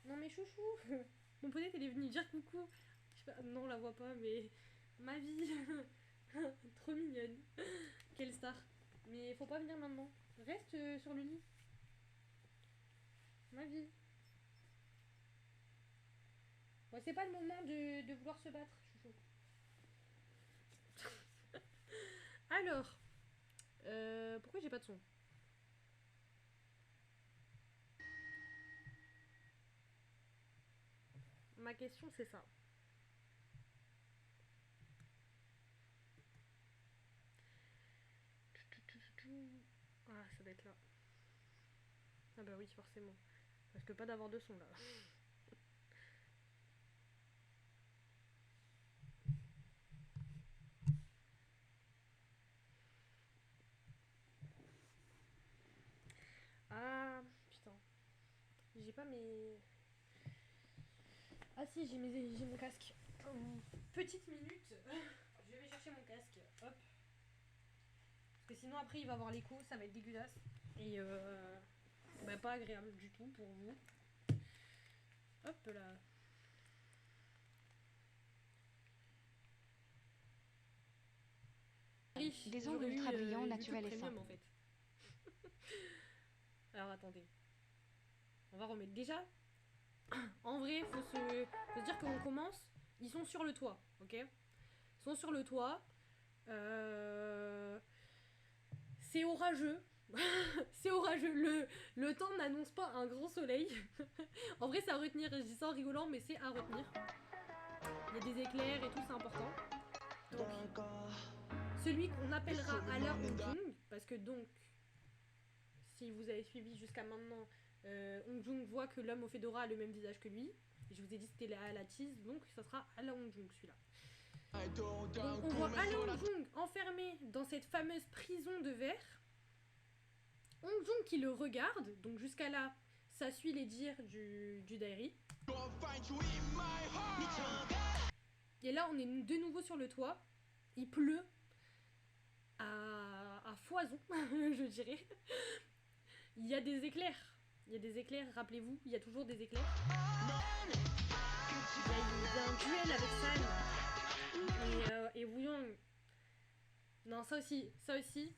Non mais chouchou. Mon peut-être elle est venue dire coucou. Je sais pas, non, on la voit pas, mais... Ma vie. Trop mignonne. Quelle star. Mais faut pas venir maintenant. Reste sur le lit. Ma vie. Bon, c'est pas le moment de vouloir se battre, chouchou. Alors, pourquoi j'ai pas de son? Ma question c'est ça. Ah, ça doit être là. Ah bah oui, forcément. Parce que pas d'avoir de son là. Ah, putain. J'ai pas mes... Ah si, j'ai mon casque. Petite minute. Je vais chercher mon casque. Hop. Parce que sinon après il va avoir l'écho, ça va être dégueulasse. Et bah, pas agréable du tout pour vous. Hop là. Des ongles ultra brillants, naturels et sains. En fait. Alors attendez. On va remettre déjà. En vrai, faut se dire qu'on commence. Ils sont sur le toit, ok? Ils sont sur le toit. C'est orageux. C'est orageux. Le temps n'annonce pas un grand soleil. En vrai, c'est à retenir. Je dis ça en rigolant, mais c'est à retenir. Il y a des éclairs et tout, c'est important. Donc, celui qu'on appellera Allah Hong-jung, parce que donc, si vous avez suivi jusqu'à maintenant, Hong-jung voit que l'homme au fedora a le même visage que lui. Je vous ai dit c'était la tease, donc ça sera Allah Hong-jung celui-là. Donc on voit Allah Hong-jung enfermé dans cette fameuse prison de verre. Hong-jung qui le regarde, donc jusqu'à là, ça suit les dires du Dairi. Et là on est de nouveau sur le toit. Il pleut à foison, je dirais. Il y a des éclairs. Il y a des éclairs, rappelez-vous, il y a toujours des éclairs. Il y a un duel avec San et Woo-young. Non, ça aussi,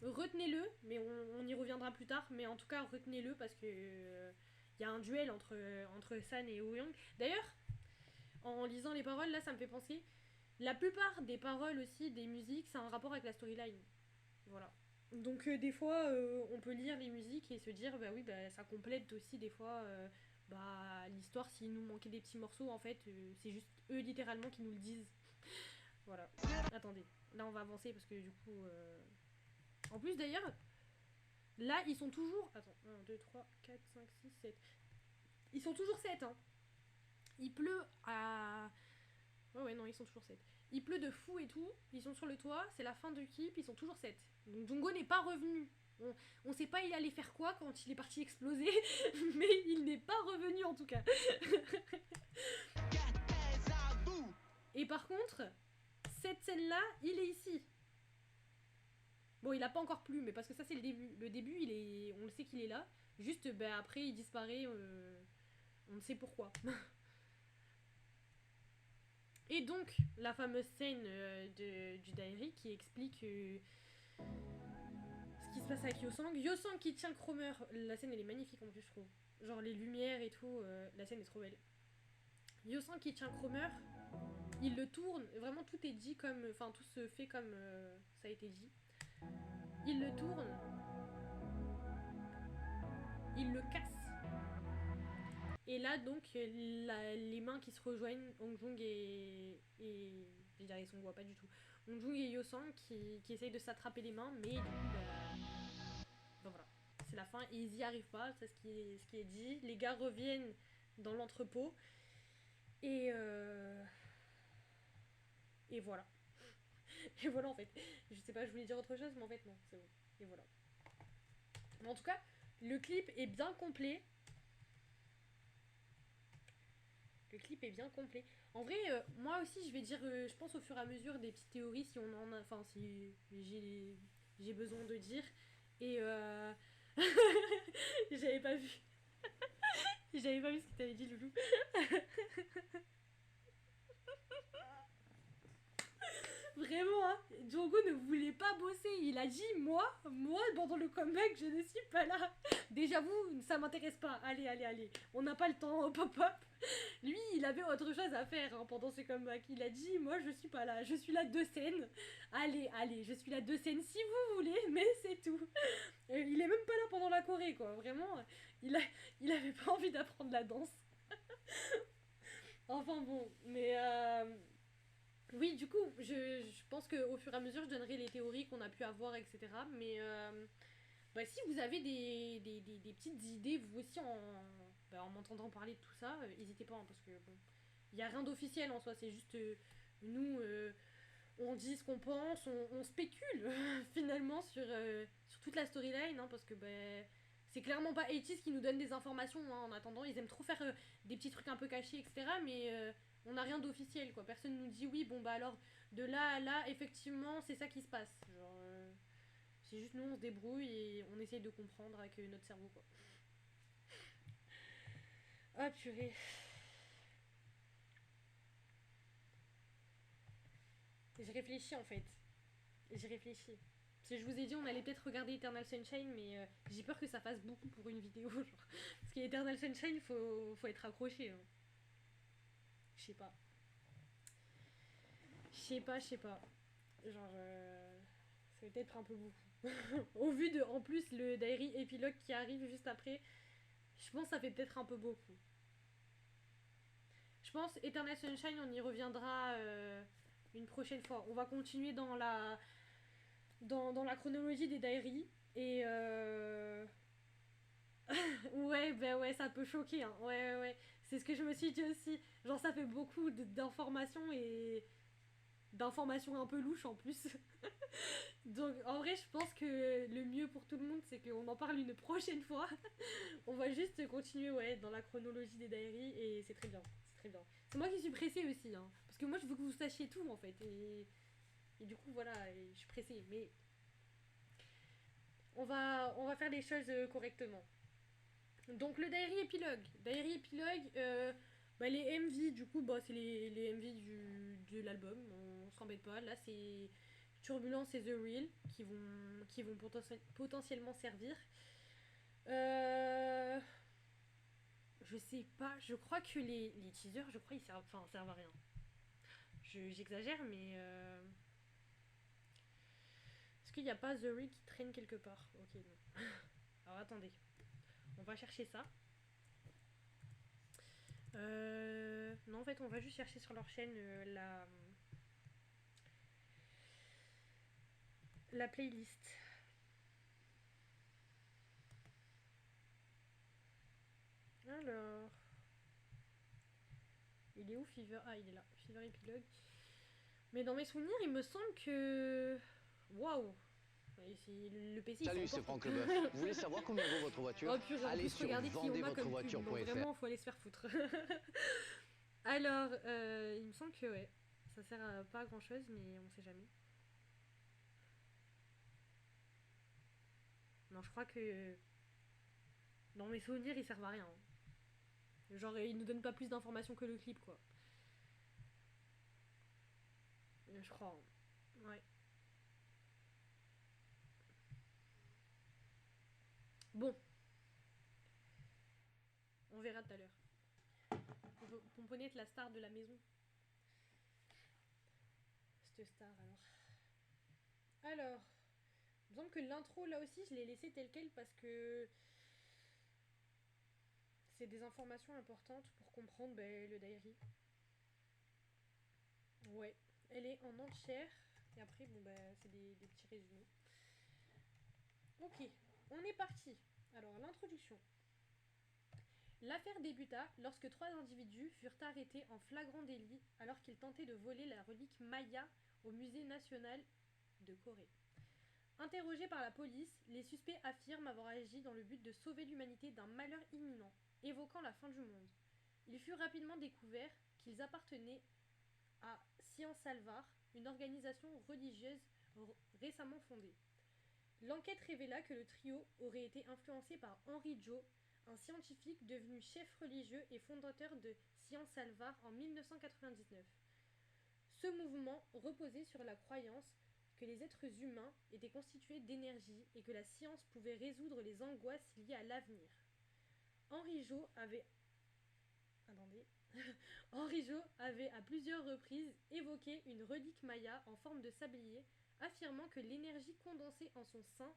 retenez-le, mais on y reviendra plus tard. Mais en tout cas, retenez-le parce que y a un duel entre San et Woo-young. D'ailleurs, en lisant les paroles, là, ça me fait penser. La plupart des paroles aussi, des musiques, c'est un rapport avec la storyline. Voilà. Donc des fois, on peut lire les musiques et se dire, bah oui, bah, ça complète aussi des fois bah, l'histoire. S'il nous manquait des petits morceaux, en fait, c'est juste eux littéralement qui nous le disent. Voilà. Attendez, là on va avancer parce que du coup... En plus d'ailleurs, là ils sont toujours... Attends, 1, 2, 3, 4, 5, 6, 7. Ils sont toujours 7, hein. Il pleut à... Ouais, non, ils sont toujours 7. Il pleut de fou et tout, ils sont sur le toit, c'est la fin de Keep, ils sont toujours 7. Donc Jungo n'est pas revenu. On sait pas il allait faire quoi quand il est parti exploser, mais il n'est pas revenu en tout cas. Et par contre, cette scène-là, il est ici. Bon, il a pas encore plu, mais parce que ça c'est le début. Le début, on le sait qu'il est là. Juste, ben, après, il disparaît. On ne sait pourquoi. Et donc, la fameuse scène du Dairi qui explique ce qui se passe avec Yosang. Yosang qui tient Cromer. La scène, elle est magnifique en plus, je trouve. Genre les lumières et tout. La scène est trop belle. Yosang qui tient Cromer. Il le tourne. Vraiment, tout est dit comme... Enfin, tout se fait comme ça a été dit. Il le tourne. Il le casse. Et là, donc, les mains qui se rejoignent, Hong-jung et je dirais Song-hwa, pas du tout. Jung et Yosang qui essayent de s'attraper les mains, mais du coup, bah voilà. C'est la fin et ils y arrivent pas, c'est ce qui est dit. Les gars reviennent dans l'entrepôt et et voilà. Et voilà en fait. Je sais pas, je voulais dire autre chose, mais en fait non, c'est bon. Et voilà. Mais en tout cas, le clip est bien complet. Le clip est bien complet. En vrai, moi aussi, je vais dire, je pense au fur et à mesure des petites théories si on en a, enfin si j'ai besoin de dire. Et j'avais pas vu, j'avais pas vu ce que t'avais dit, Loulou. Vraiment, hein, Django ne voulait pas bosser. Il a dit, moi, pendant le comeback, je ne suis pas là. Déjà vous, ça m'intéresse pas. Allez. On n'a pas le temps au pop-up. Lui, il avait autre chose à faire hein, pendant ce comeback. Il a dit, moi, je suis pas là. Je suis là 2 scènes. Allez, je suis là 2 scènes si vous voulez, mais c'est tout. Il est même pas là pendant la Corée, quoi. Vraiment, il avait pas envie d'apprendre la danse. Enfin bon, mais oui, du coup, je pense qu'au fur et à mesure, je donnerai les théories qu'on a pu avoir, etc. Mais bah, si vous avez des petites idées, vous aussi, en m'entendant parler de tout ça, n'hésitez pas, hein, parce que bon, il n'y a rien d'officiel en soi, c'est juste nous, on dit ce qu'on pense, on spécule finalement sur toute la storyline, hein, parce que ben c'est clairement pas 80 qui nous donne des informations hein, en attendant. Ils aiment trop faire des petits trucs un peu cachés, etc. Mais on n'a rien d'officiel, quoi. Personne nous dit oui, bon bah alors de là à là, effectivement, c'est ça qui se passe. Genre, c'est juste nous, on se débrouille et on essaye de comprendre avec notre cerveau, quoi. Ah purée. J'ai réfléchi en fait. J'ai réfléchi. Parce que je vous ai dit, on allait peut-être regarder Eternal Sunshine, mais j'ai peur que ça fasse beaucoup pour une vidéo. Genre. Parce qu'Eternal Sunshine, faut être accroché. Hein. Je sais pas. Je sais pas. Genre, ça va peut-être un peu beaucoup. Au vu de, en plus, le diary épilogue qui arrive juste après, je pense que ça fait peut-être un peu beaucoup. Je pense Eternal Sunshine, on y reviendra une prochaine fois. On va continuer dans la chronologie des diaries. Et ouais, ben ouais, ça peut choquer. Hein. Ouais. C'est ce que je me suis dit aussi. Genre, ça fait beaucoup d'informations et d'informations un peu louches en plus. Donc, en vrai, je pense que le mieux pour tout le monde, c'est qu'on en parle une prochaine fois. On va juste continuer, ouais, dans la chronologie des diaries et c'est très bien. C'est très bien. C'est moi qui suis pressée aussi, hein. Parce que moi, je veux que vous sachiez tout en fait. Et du coup, voilà, je suis pressée. Mais on va faire les choses correctement. Donc le diary épilogue. Diary épilogue, bah, les MV, du coup, bah, c'est les MV de l'album, on s'embête pas. Là, c'est Turbulence et The Real qui vont potentiellement servir. Euh, je sais pas, je crois que les teasers, je crois, servent à rien. J'exagère, mais. Est-ce qu'il n'y a pas The Real qui traîne quelque part? Ok, non. Alors attendez, on va chercher ça. Non, en fait, on va juste chercher sur leur chaîne la playlist. Alors. Il est où Fever? Ah, il est là. Fever épilogue. Mais dans mes souvenirs, il me semble que. Waouh! Le PC. Salut, c'est Franck Leboeuf. Vous voulez savoir combien vaut votre voiture? Oh purée, allez sur vendezvotrevoiture.fr. Vraiment, faut aller se faire foutre. Alors, il me semble que ouais. Ça sert à pas à grand chose, mais on sait jamais. Non, je crois que. Dans mes souvenirs, ils servent à rien. Genre, ils nous donnent pas plus d'informations que le clip, quoi. Je crois. Ouais. Bon. On verra tout à l'heure. Pomponette, la star de la maison. Cette star, alors. Alors. Il me semble que l'intro, là aussi, je l'ai laissé telle quelle parce que c'est des informations importantes pour comprendre le diary. Ouais. Elle est en entière. Et après, bon, bah, c'est des petits résumés. Ok, on est parti. Alors, l'introduction. L'affaire débuta lorsque 3 individus furent arrêtés en flagrant délit alors qu'ils tentaient de voler la relique Maya au musée national de Corée. Interrogés par la police, les suspects affirment avoir agi dans le but de sauver l'humanité d'un malheur imminent, évoquant la fin du monde. Il fut rapidement découvert qu'ils appartenaient à Science Salvar, une organisation religieuse récemment fondée. L'enquête révéla que le trio aurait été influencé par Henry Jo, un scientifique devenu chef religieux et fondateur de Science Salvar en 1999. Ce mouvement reposait sur la croyance que les êtres humains étaient constitués d'énergie et que la science pouvait résoudre les angoisses liées à l'avenir. Henry Jo avait... Attendez. Henry Jo avait à plusieurs reprises évoqué une relique Maya en forme de sablier, affirmant que l'énergie condensée en son sein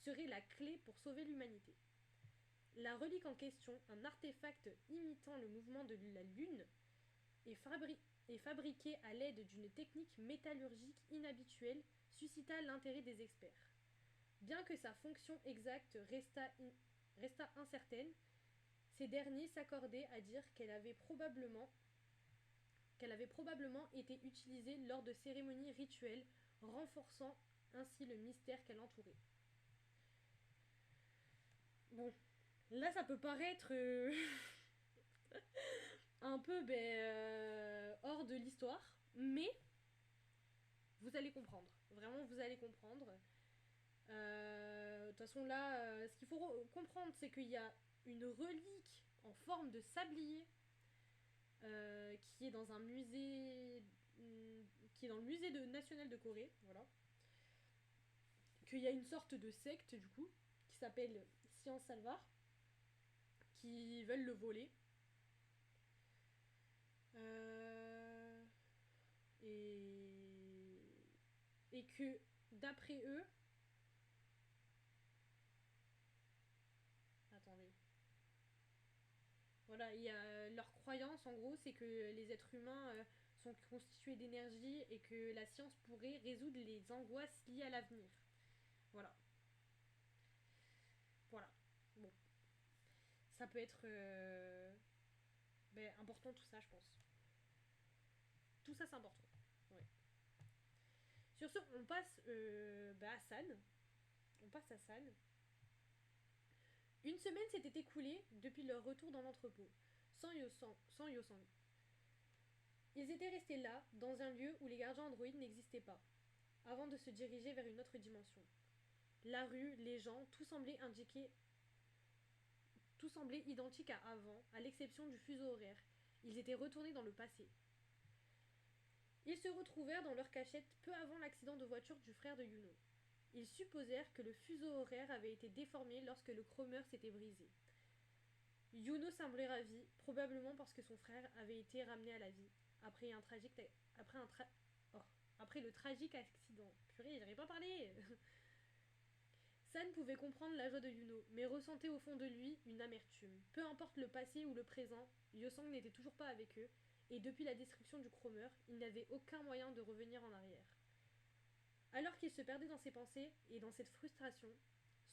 serait la clé pour sauver l'humanité. La relique en question, un artefact imitant le mouvement de la Lune, est fabriquée à l'aide d'une technique métallurgique inhabituelle, suscita l'intérêt des experts. Bien que sa fonction exacte resta incertaine, ces derniers s'accordaient à dire qu'elle avait probablement été utilisée lors de cérémonies rituelles, renforçant ainsi le mystère qu'elle entourait. Bon, là ça peut paraître un peu hors de l'histoire, mais vous allez comprendre. Vraiment, vous allez comprendre. De toute façon, là, ce qu'il faut comprendre, c'est qu'il y a une relique en forme de sablier qui est dans un musée, qui est dans le musée national de Corée, voilà. Qu'il y a une sorte de secte, du coup, qui s'appelle Science Salvar, qui veulent le voler. Et que, d'après eux... Attendez. Voilà, il y a leur croyance, en gros, c'est que les êtres humains sont constitués d'énergie et que la science pourrait résoudre les angoisses liées à l'avenir. Voilà. Voilà. Bon. Ça peut être important tout ça, je pense. Tout ça, c'est important. Ouais. Sur ce, on passe à San. On passe à San. Une semaine s'était écoulée depuis leur retour dans l'entrepôt, sans Yosang. Ils étaient restés là, dans un lieu où les gardiens androïdes n'existaient pas, avant de se diriger vers une autre dimension. La rue, les gens, tout semblait identique à avant, à l'exception du fuseau horaire. Ils étaient retournés dans le passé. Ils se retrouvèrent dans leur cachette peu avant l'accident de voiture du frère de Yuno. Ils supposèrent que le fuseau horaire avait été déformé lorsque le chromeur s'était brisé. Yuno semblait ravi, probablement parce que son frère avait été ramené à la vie, après le tragique accident. Purée, j'arrive pas à parler. San pouvait comprendre la joie de Yuno, mais ressentait au fond de lui une amertume. Peu importe le passé ou le présent, Yosang n'était toujours pas avec eux, et depuis la destruction du chromeur, il n'avait aucun moyen de revenir en arrière. Alors qu'il se perdait dans ses pensées et dans cette frustration,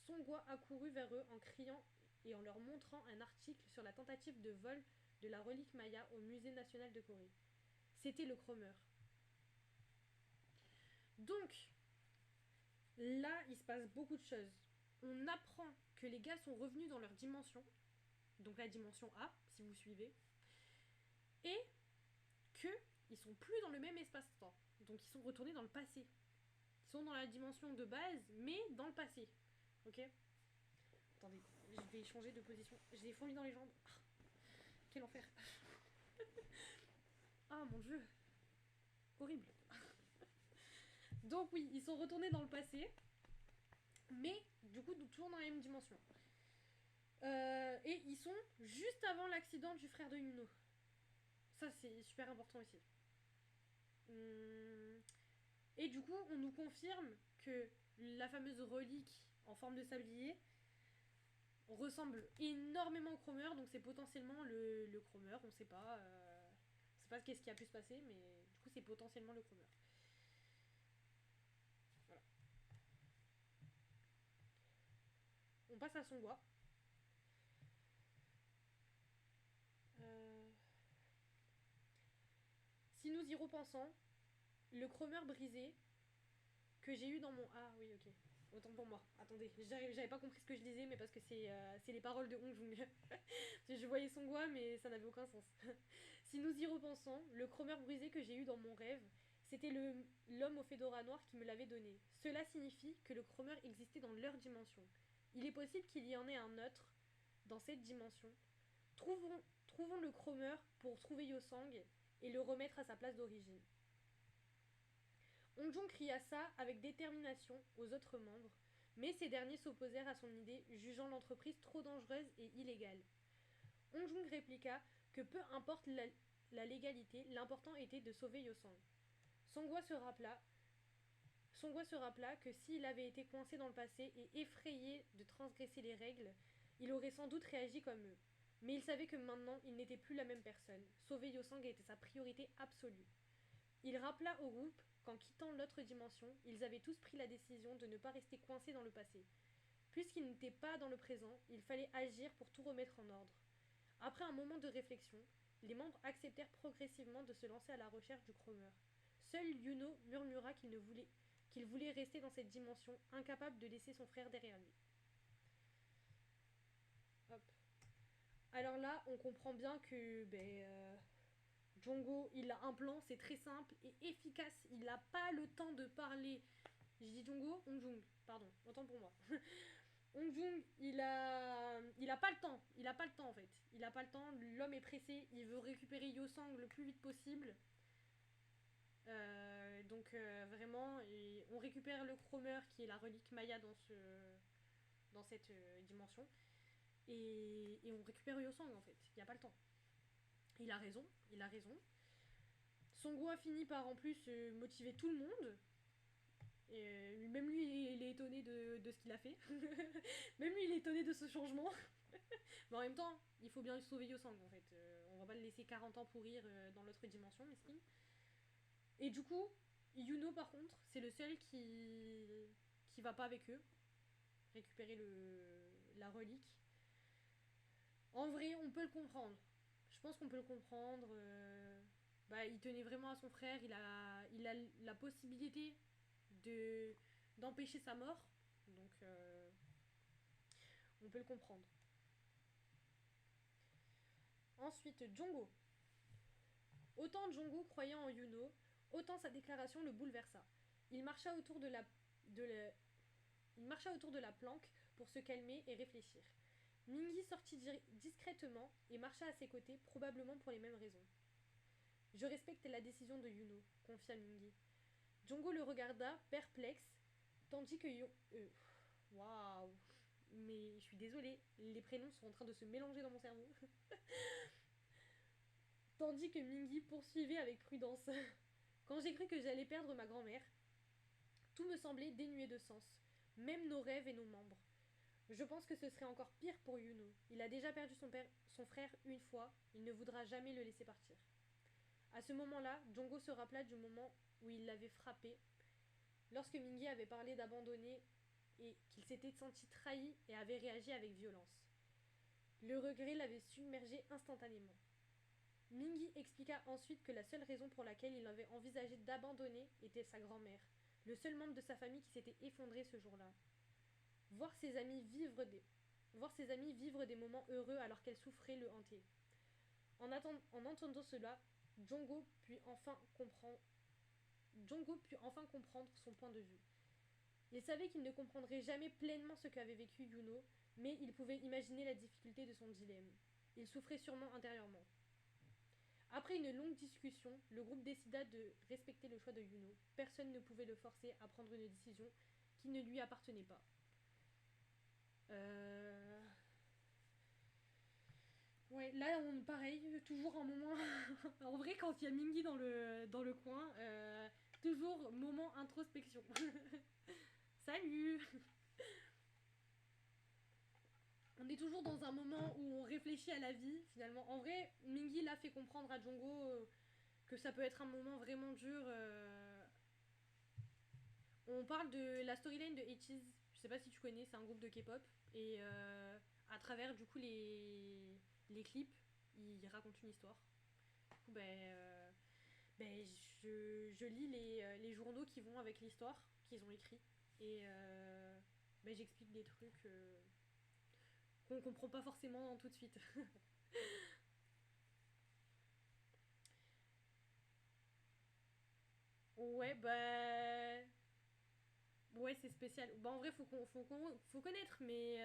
Songwa accourut vers eux en criant et en leur montrant un article sur la tentative de vol de la relique Maya au musée national de Corée. C'était le chromeur. Donc, là, il se passe beaucoup de choses. On apprend que les gars sont revenus dans leur dimension, donc la dimension A, si vous suivez, et qu'ils sont plus dans le même espace-temps. Donc ils sont retournés dans le passé. Ils sont dans la dimension de base, mais dans le passé. Ok ? Attendez, je vais changer de position. J'ai des fourmis dans les jambes. Ah, quel enfer. Ah mon dieu. Horrible. Donc oui, ils sont retournés dans le passé, mais du coup toujours dans la même dimension. Et ils sont juste avant l'accident du frère de Yuno. Ça c'est super important aussi. Et du coup, on nous confirme que la fameuse relique en forme de sablier ressemble énormément au chromeur, donc c'est potentiellement le chromeur, on sait pas. On sait pas qu'est-ce qui a pu se passer, mais du coup c'est potentiellement le chromeur. on passe à Songwa. Si nous y repensons, le chromeur brisé que j'ai eu dans mon... Ah oui, ok. Autant pour moi. Attendez, j'avais pas compris ce que je disais, mais parce que c'est les paroles de Hong Jung. Je voyais Songwa, mais ça n'avait aucun sens. Si nous y repensons, le chromeur brisé que j'ai eu dans mon rêve, c'était l'homme au fedora noir qui me l'avait donné. Cela signifie que le chromeur existait dans leur dimension. Il est possible qu'il y en ait un autre dans cette dimension. Trouvons le chromeur pour trouver Yosang et le remettre à sa place d'origine. Hongjong cria ça avec détermination aux autres membres, mais ces derniers s'opposèrent à son idée, jugeant l'entreprise trop dangereuse et illégale. Hongjong répliqua que peu importe la légalité, l'important était de sauver Yosang. Songwa se rappela que s'il avait été coincé dans le passé et effrayé de transgresser les règles, il aurait sans doute réagi comme eux. Mais il savait que maintenant, il n'était plus la même personne. Sauver Yosang était sa priorité absolue. Il rappela au groupe qu'en quittant l'autre dimension, ils avaient tous pris la décision de ne pas rester coincés dans le passé. Puisqu'ils n'étaient pas dans le présent, il fallait agir pour tout remettre en ordre. Après un moment de réflexion, les membres acceptèrent progressivement de se lancer à la recherche du chromeur. Seul Yuno murmura qu'il voulait rester dans cette dimension, incapable de laisser son frère derrière lui. Hop. Alors là, on comprend bien que Jongo, il a un plan, c'est très simple et efficace. Il n'a pas le temps de parler. Je dis Jongo, Hongjong, pardon, autant pour moi. Hongjong, il a pas le temps. Il a pas le temps en fait. Il a pas le temps. L'homme est pressé. Il veut récupérer Yosang le plus vite possible. Donc vraiment, on récupère le chromeur qui est la relique Maya dans cette dimension. Et on récupère Yosang en fait. Il n'y a pas le temps. Il a raison. Songwa finit par en plus motiver tout le monde. Et même lui, il est étonné de ce qu'il a fait. Même lui, il est étonné de ce changement. Mais en même temps, il faut bien sauver Yosang en fait. On va pas le laisser 40 ans pourrir dans l'autre dimension, mesquine. Et du coup, Yuno par contre, c'est le seul qui va pas avec eux récupérer la relique. En vrai, on peut le comprendre. Je pense qu'on peut le comprendre. Il tenait vraiment à son frère. Il a la possibilité d'empêcher sa mort. Donc, on peut le comprendre. Ensuite, Jongo. Autant Jongo croyant en Yuno, autant sa déclaration le bouleversa. Il marcha autour de la planque pour se calmer et réfléchir. Mingi sortit discrètement et marcha à ses côtés, probablement pour les mêmes raisons. Je respecte la décision de Yuno, confia Mingi. Jongo le regarda, perplexe, tandis que Waouh. Mais je suis désolée, les prénoms sont en train de se mélanger dans mon cerveau. Tandis que Mingi poursuivait avec prudence. Quand j'ai cru que j'allais perdre ma grand-mère, tout me semblait dénué de sens, même nos rêves et nos membres. Je pense que ce serait encore pire pour Yuno. Il a déjà perdu son frère une fois, il ne voudra jamais le laisser partir. À ce moment-là, Jongo se rappela du moment où il l'avait frappé, lorsque Mingi avait parlé d'abandonner et qu'il s'était senti trahi et avait réagi avec violence. Le regret l'avait submergé instantanément. Mingi expliqua ensuite que la seule raison pour laquelle il avait envisagé d'abandonner était sa grand-mère, le seul membre de sa famille qui s'était effondré ce jour-là. Voir ses amis vivre des moments heureux alors qu'elle souffrait le hantait. En entendant cela, Jongo put enfin comprendre son point de vue. Il savait qu'il ne comprendrait jamais pleinement ce qu'avait vécu Yuno, mais il pouvait imaginer la difficulté de son dilemme. Il souffrait sûrement intérieurement. Après une longue discussion, le groupe décida de respecter le choix de Yuno. Personne ne pouvait le forcer à prendre une décision qui ne lui appartenait pas. Ouais, là, pareil, toujours un moment... en vrai, quand il y a Mingi dans le coin, toujours moment introspection. Salut. On est toujours dans un moment où on réfléchit à la vie, finalement. En vrai, Mingi l'a fait comprendre à Jongo que ça peut être un moment vraiment dur. On parle de la storyline de H's. Je sais pas si tu connais, c'est un groupe de K-pop. Et à travers du coup les clips, ils racontent une histoire. Du coup, ben, je lis les journaux qui vont avec l'histoire qu'ils ont écrit. Et ben, j'explique des trucs qu'on comprend pas forcément tout de suite. Ouais, bah. Ouais, c'est spécial. Bah, en vrai, faut connaître, mais.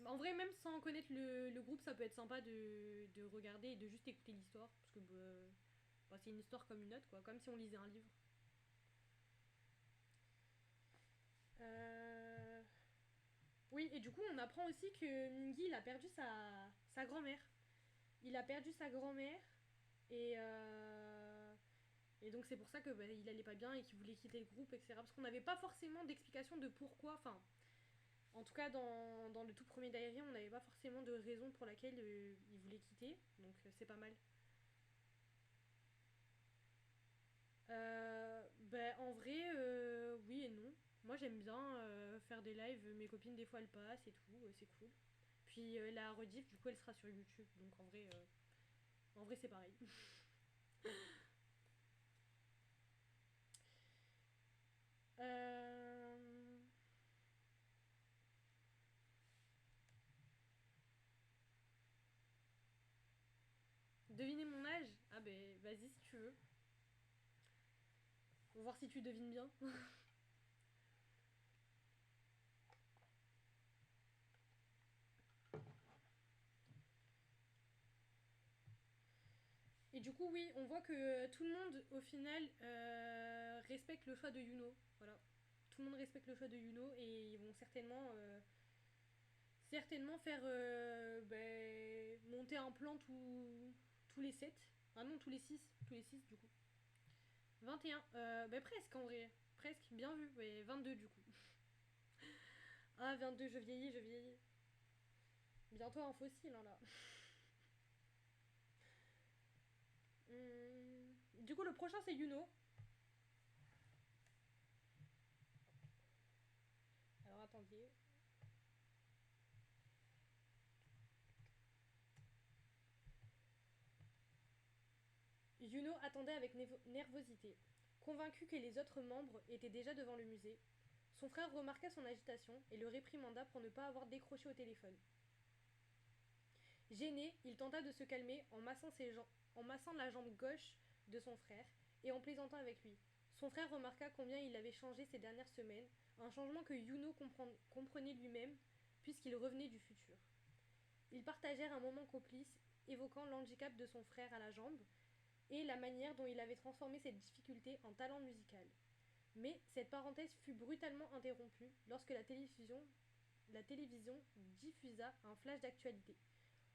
En vrai, même sans connaître le groupe, ça peut être sympa de regarder et de juste écouter l'histoire. Parce que bah, c'est une histoire comme une autre, quoi. Comme si on lisait un livre. Euh... Oui, et du coup, on apprend aussi que Mingi, il a perdu sa grand-mère. Il a perdu sa grand-mère. Et. Et donc c'est pour ça que bah, il allait pas bien et qu'il voulait quitter le groupe, etc. Parce qu'on n'avait pas forcément d'explication de pourquoi. Enfin, en tout cas dans le tout premier diary, on n'avait pas forcément de raison pour laquelle il voulait quitter. Donc c'est pas mal. Ben en vrai, oui et non. Moi j'aime bien faire des lives, mes copines des fois elles passent et tout, c'est cool. Puis la rediff, du coup elle sera sur YouTube, donc en vrai c'est pareil. euh... Deviner mon âge? Ah ben vas-y si tu veux. On va voir si tu devines bien. Et du coup, oui, on voit que tout le monde, au final, respecte le choix de Yuno. Voilà. Tout le monde respecte le choix de Yuno et ils vont certainement faire monter un plan tous les 7. Ah non, tous les 6. Tous les 6 du coup. 21. Presque en vrai. Presque. Bien vu. Ouais, 22 du coup. Ah, 22, je vieillis, je vieillis. Bientôt un fossile, hein, là. Du coup, le prochain, c'est Yuno. Alors, attendez. Yuno attendait avec nervosité. Convaincu que les autres membres étaient déjà devant le musée, son frère remarqua son agitation et le réprimanda pour ne pas avoir décroché au téléphone. Gêné, il tenta de se calmer en massant la jambe gauche de son frère et en plaisantant avec lui. Son frère remarqua combien il avait changé ces dernières semaines, un changement que Yuno comprenait lui-même puisqu'il revenait du futur. Ils partagèrent un moment complice, évoquant l'handicap de son frère à la jambe et la manière dont il avait transformé cette difficulté en talent musical. Mais cette parenthèse fut brutalement interrompue lorsque la télévision diffusa un flash d'actualité.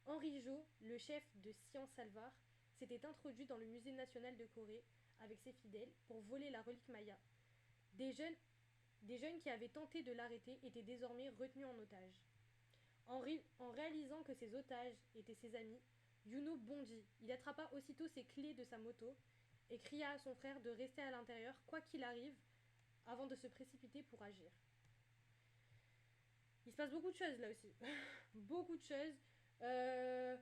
Henri Jo, le chef de Sian Salvar, s'était introduit dans le musée national de Corée avec ses fidèles pour voler la relique Maya. Des jeunes, des jeunes qui avaient tenté de l'arrêter étaient désormais retenus en otage. En réalisant que ses otages étaient ses amis, Yuno bondit. Il attrapa aussitôt ses clés de sa moto et cria à son frère de rester à l'intérieur, quoi qu'il arrive, avant de se précipiter pour agir. Il se passe beaucoup de choses là aussi. Beaucoup de choses. Euh,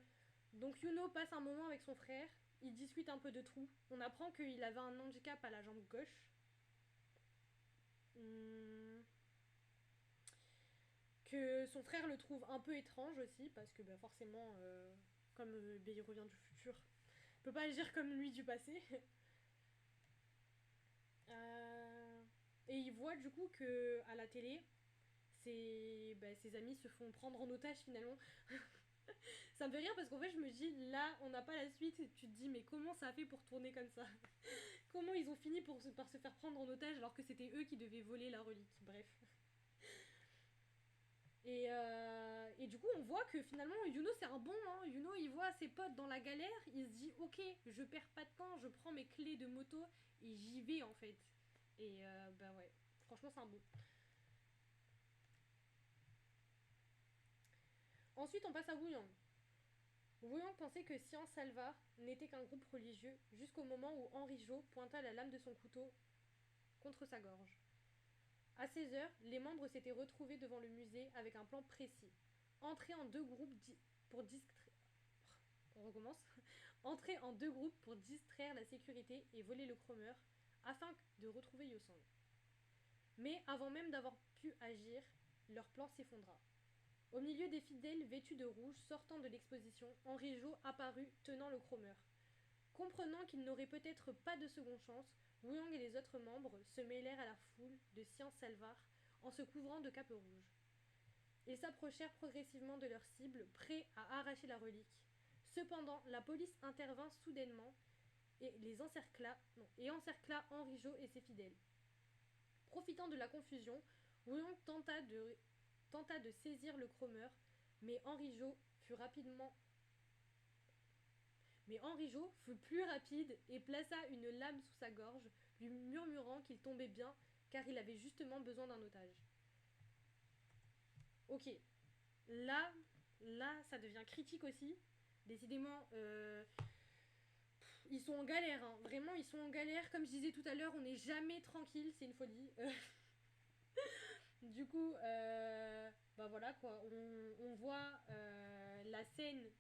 donc Yuno passe un moment avec son frère. Ils discutent un peu de tout. On apprend qu'il avait un handicap à la jambe gauche. Que son frère le trouve un peu étrange aussi, parce que forcément, comme il revient du futur, il peut pas agir comme lui du passé. Et il voit du coup que à la télé, ses amis se font prendre en otage finalement. Ça me fait rire parce qu'en fait je me dis là on n'a pas la suite et tu te dis mais comment ça a fait pour tourner comme ça. Comment ils ont fini par se faire prendre en otage alors que c'était eux qui devaient voler la relique. Bref. Et du coup, on voit que finalement, Yuno, c'est un bon. Hein. Yuno, il voit ses potes dans la galère. Il se dit, ok, je perds pas de temps, je prends mes clés de moto et j'y vais en fait. Et ouais, franchement, c'est un bon. Ensuite, on passe à Wuyang. Wuyang pensait que Sian Salva n'était qu'un groupe religieux jusqu'au moment où Henri Jo pointa la lame de son couteau contre sa gorge. À 16h, les membres s'étaient retrouvés devant le musée avec un plan précis. Entrer en deux groupes pour distraire... On recommence. Entrer en deux groupes pour distraire la sécurité et voler le chromeur afin de retrouver Yosang. Mais avant même d'avoir pu agir, leur plan s'effondra. Au milieu des fidèles vêtus de rouge sortant de l'exposition, Henri Jo apparut tenant le chromeur. Comprenant qu'il n'aurait peut-être pas de seconde chance, Wuyang et les autres membres se mêlèrent à la foule de Science Salvar en se couvrant de capes rouges. Ils s'approchèrent progressivement de leur cible, prêts à arracher la relique. Cependant, la police intervint soudainement et encercla Henri Jo et ses fidèles. Profitant de la confusion, Wuyang tenta de saisir le chromeur, mais Henri Jo fut plus rapide et plaça une lame sous sa gorge, lui murmurant qu'il tombait bien car il avait justement besoin d'un otage. Ok, là, ça devient critique aussi. Décidément, ils sont en galère, hein. Vraiment, ils sont en galère. Comme je disais tout à l'heure, on n'est jamais tranquille, c'est une folie. Du coup, bah voilà quoi, on voit la scène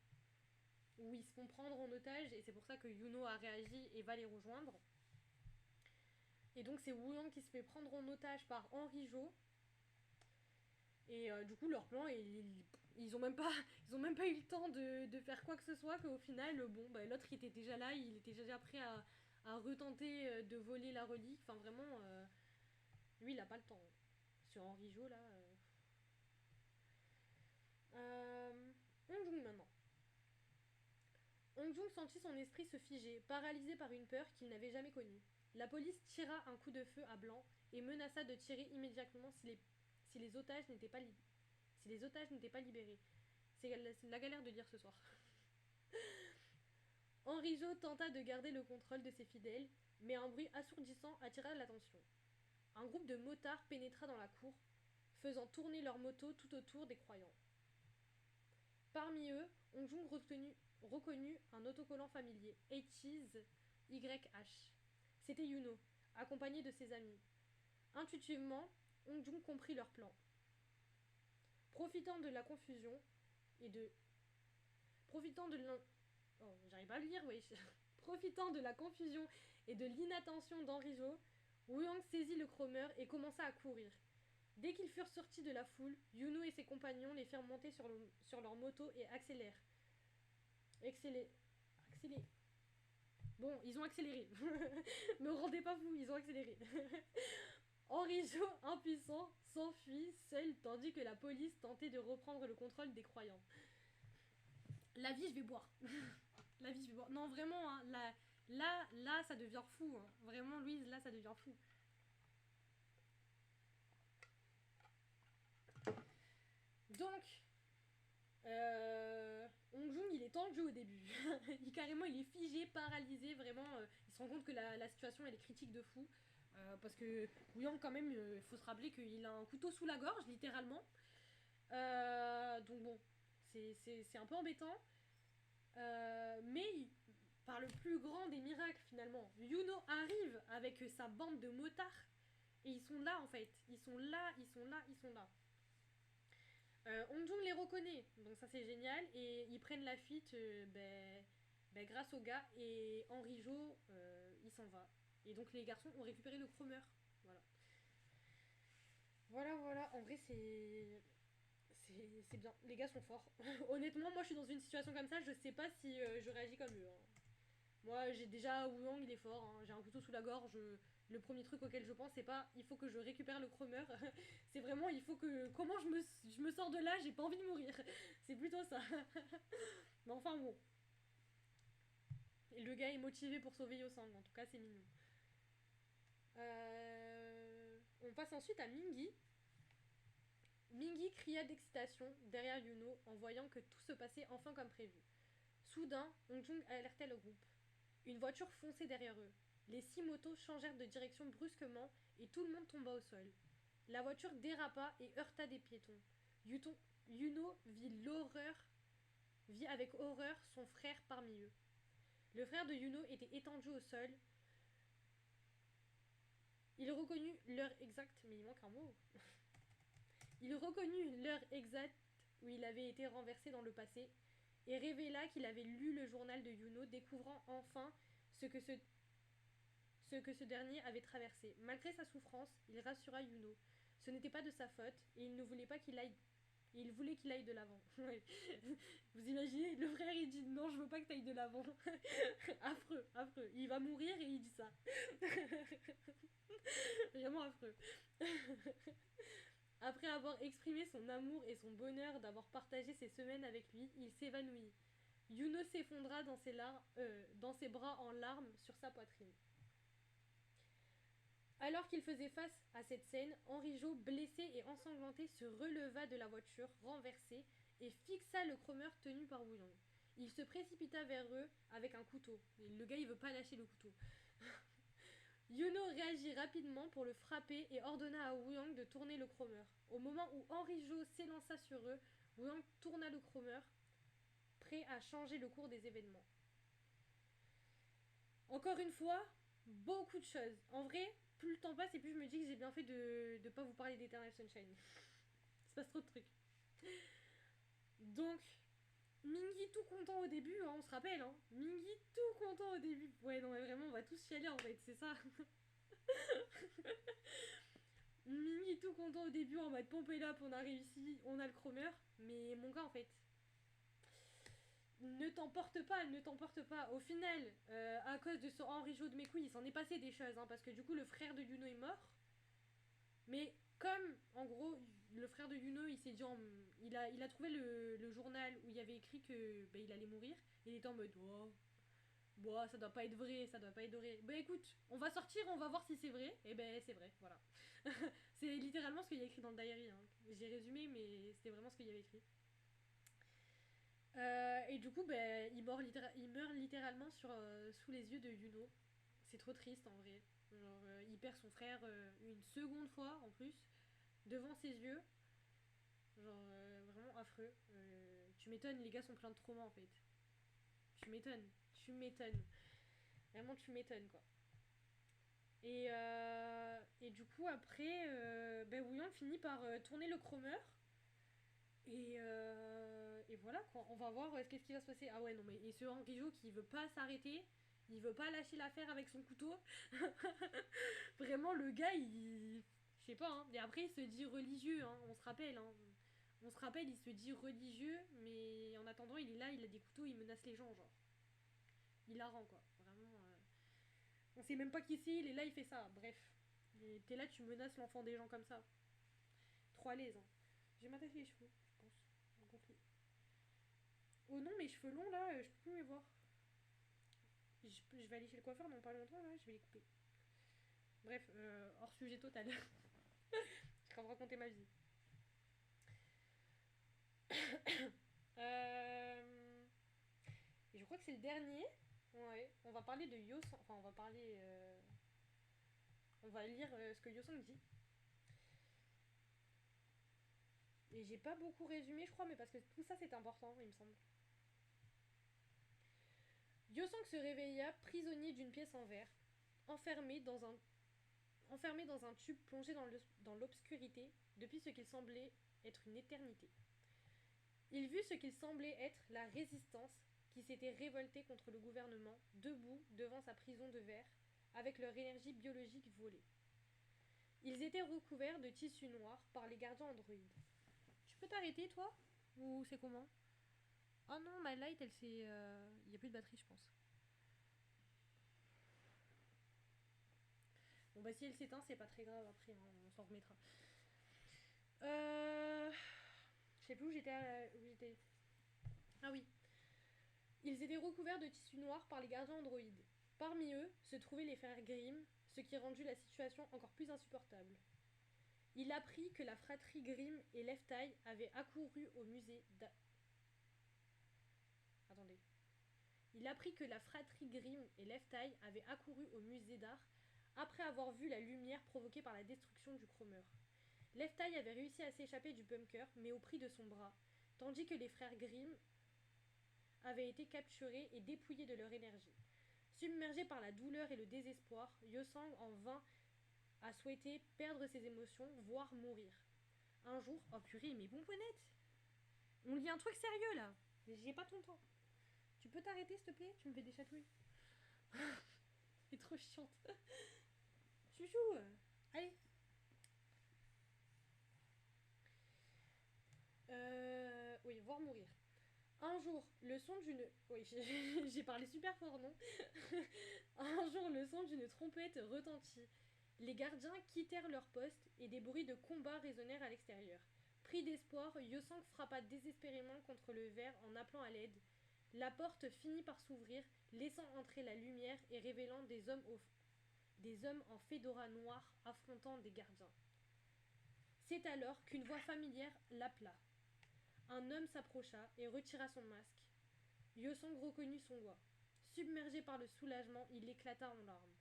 où ils se font prendre en otage et c'est pour ça que Yuno a réagi et va les rejoindre. Et donc c'est Wuyang qui se fait prendre en otage par Henri Jo. Et du coup leur plan, ils ont même pas eu le temps de faire quoi que ce soit, qu'au final, bon, bah, l'autre était déjà là, il était déjà prêt à retenter de voler la relique. Enfin vraiment, lui il a pas le temps. Sur Henri Jo là... Hong Jung maintenant. Hong Jung sentit son esprit se figer, paralysé par une peur qu'il n'avait jamais connue. La police tira un coup de feu à blanc et menaça de tirer immédiatement si les otages n'étaient pas libérés. C'est la galère de lire ce soir. Henri Jo tenta de garder le contrôle de ses fidèles, mais un bruit assourdissant attira l'attention. Un groupe de motards pénétra dans la cour, faisant tourner leurs motos tout autour des croyants. Parmi eux, Hong Jung reconnut un autocollant familier, HYH. C'était Yuno, accompagné de ses amis. Intuitivement, Hong Jung comprit leur plan. Profitant de la confusion et de... j'arrive pas à le lire, wesh. Profitant de la confusion et de l'inattention d'Henri Jo, Wuyang saisit le chromeur et commença à courir. Dès qu'ils furent sortis de la foule, Yuno et ses compagnons les firent monter sur leur moto et accélèrent. Bon, ils ont accéléré. Me rendez pas fou, ils ont accéléré. Henri Jo, impuissant, s'enfuit seul tandis que la police tentait de reprendre le contrôle des croyants. La vie, je vais boire. La vie, je vais boire. Non, vraiment, hein, là, ça devient fou. Hein. Vraiment, Louise, là, ça devient fou. Donc, Hong Jung, il est tendu au début. il est figé, paralysé, vraiment. Il se rend compte que la situation, elle est critique de fou. Parce que Wuyang, quand même, il faut se rappeler qu'il a un couteau sous la gorge, littéralement. Donc bon, c'est un peu embêtant. Mais par le plus grand des miracles, finalement, Yuno arrive avec sa bande de motards. Et ils sont là, en fait. Ils sont là. Hong Jung les reconnaît, donc ça c'est génial, et ils prennent la fuite grâce au gars, et Henri Jo, il s'en va. Et donc les garçons ont récupéré le chromeur. Voilà, en vrai c'est bien, les gars sont forts. Honnêtement, moi je suis dans une situation comme ça, je sais pas si je réagis comme eux. Hein. Moi j'ai déjà, Wuyang il est fort, hein. J'ai un couteau sous la gorge, le premier truc auquel je pense, c'est pas il faut que je récupère le chromeur, c'est vraiment il faut que. Comment je me sors de là, j'ai pas envie de mourir. C'est plutôt ça. Mais enfin bon. Et le gars est motivé pour sauver Yosang, en tout cas c'est mignon. On passe ensuite à Mingi. Mingi cria d'excitation derrière Yuno en voyant que tout se passait enfin comme prévu. Soudain, Hong Jung alertait le groupe. Une voiture fonçait derrière eux. Les 6 motos changèrent de direction brusquement et tout le monde tomba au sol. La voiture dérapa et heurta des piétons. Yuno vit avec horreur son frère parmi eux. Le frère de Yuno était étendu au sol, Il reconnut l'heure exacte, mais il manque un mot. Il reconnut l'heure exacte où il avait été renversé dans le passé et révéla qu'il avait lu le journal de Yuno, découvrant enfin ce que ce dernier avait traversé. Malgré sa souffrance, il rassura Yuno. Ce n'était pas de sa faute et il ne voulait pas qu'il aille. Il voulait qu'il aille de l'avant. Vous imaginez, le frère il dit non, je veux pas que tu ailles de l'avant. Affreux, affreux. Il va mourir et il dit ça. Vraiment affreux. Après avoir exprimé son amour et son bonheur d'avoir partagé ces semaines avec lui, il s'évanouit. Yuno s'effondra dans ses bras en larmes sur sa poitrine. Alors qu'il faisait face à cette scène, Henri Jo, blessé et ensanglanté, se releva de la voiture, renversée, et fixa le Cromer tenu par Woo Young. Il se précipita vers eux avec un couteau. Et le gars, il veut pas lâcher le couteau. Yuno réagit rapidement pour le frapper et ordonna à Woo Young de tourner le Cromer. Au moment où Henri Jo s'élança sur eux, Woo Young tourna le Cromer, prêt à changer le cours des événements. Encore une fois, beaucoup de choses. En vrai, plus le temps passe et plus je me dis que j'ai bien fait de ne pas vous parler d'Eternal Sunshine. Il se passe trop de trucs. Donc, Mingi tout content au début, hein, on se rappelle, hein. Mingi tout content au début. Ouais, non, mais vraiment, on va tous chialer en fait, c'est ça. Mingi tout content au début en mode pompé là, on a réussi, on a le Cromer. Mais mon gars, en fait, ne t'emporte pas, ne t'emporte pas. Au final, à cause de ce Henri Jo de mes couilles, il s'en est passé des choses, hein, parce que du coup, le frère de Yuno est mort. Mais comme, en gros, le frère de Yuno, il s'est dit, il a trouvé le journal où il y avait écrit que il allait mourir. Il était en mode, oh, bon, ça doit pas être vrai, ça doit pas être vrai. Bah écoute, on va sortir, on va voir si c'est vrai. Et ben c'est vrai, voilà. C'est littéralement ce qu'il y a écrit dans le diary. Hein. J'ai résumé, mais c'était vraiment ce qu'il y avait écrit. Et du coup, il meurt littéralement sous les yeux de Yuno. C'est trop triste en vrai. Genre, il perd son frère une seconde fois en plus, devant ses yeux. Genre, vraiment affreux. Tu m'étonnes, les gars sont pleins de trauma en fait. Tu m'étonnes, tu m'étonnes. Vraiment, tu m'étonnes quoi. Et du coup, après, Woo Young finit par tourner le Cromer. Et voilà quoi, on va voir qu'est-ce qui va se passer. Ah ouais, non, mais et ce Henri Jo qui veut pas s'arrêter, il veut pas lâcher l'affaire avec son couteau. Vraiment, le gars, il. Je sais pas, hein. Et après, il se dit religieux, hein. On se rappelle, hein. On se rappelle, il se dit religieux, mais en attendant, il est là, il a des couteaux, il menace les gens, genre. Il la rend quoi. Vraiment. On sait même pas qui c'est, il est là, il fait ça. Bref. Et t'es là, tu menaces l'enfant des gens comme ça. Trop à l'aise, hein. Je vais m'attacher les cheveux, je pense. Oh non, mes cheveux longs là, je peux plus les voir. Je vais aller chez le coiffeur dans pas longtemps là, je vais les couper. Bref, hors sujet total. Je vais vous raconter ma vie. Et je crois que c'est le dernier. Ouais, on va parler de Yosang. Enfin, on va parler. On va lire ce que Yosang dit. Et j'ai pas beaucoup résumé, je crois, mais parce que tout ça c'est important, il me semble. Yosang se réveilla prisonnier d'une pièce en verre, enfermé dans un tube plongé dans l'obscurité depuis ce qu'il semblait être une éternité. Il vit ce qu'il semblait être la résistance qui s'était révoltée contre le gouvernement, debout devant sa prison de verre, avec leur énergie biologique volée. Ils étaient recouverts de tissu noir par les gardiens androïdes. Tu peux t'arrêter, toi? Ou c'est comment? Oh non, ma light, elle s'est... Il n'y a plus de batterie, je pense. Bon, bah si elle s'éteint, c'est pas très grave, après, hein, on s'en remettra. Je sais plus où j'étais. Ah oui. Ils étaient recouverts de tissu noir par les gardiens androïdes. Parmi eux se trouvaient les frères Grimm, ce qui rendit la situation encore plus insupportable. Il apprit que la fratrie Grimm et Left Eye avaient accouru au musée d'art. Attendez. Il apprit que la fratrie Grimm et Left Eye avaient accouru au musée d'art après avoir vu la lumière provoquée par la destruction du Cromer. Left Eye avait réussi à s'échapper du bunker, mais au prix de son bras, tandis que les frères Grimm avaient été capturés et dépouillés de leur énergie. Submergé par la douleur et le désespoir, Yosang en vint a souhaité perdre ses émotions, voire mourir. Un jour, oh purée, mais bonbonnette, on lit un truc sérieux là. J'ai pas ton temps. Tu peux t'arrêter s'il te plaît? Tu me fais des chatouilles. C'est trop chiante. Chouchou. Allez. Oui, voir mourir. Un jour, le son d'une... Oui, j'ai parlé super fort, non? Un jour, le son d'une trompette retentit. Les gardiens quittèrent leur poste et des bruits de combat résonnèrent à l'extérieur. Pris d'espoir, Yosang frappa désespérément contre le verre en appelant à l'aide. La porte finit par s'ouvrir, laissant entrer la lumière et révélant des hommes en fedora noire affrontant des gardiens. C'est alors qu'une voix familière l'appela. Un homme s'approcha et retira son masque. Yosong reconnut son doigt. Submergé par le soulagement, il éclata en larmes.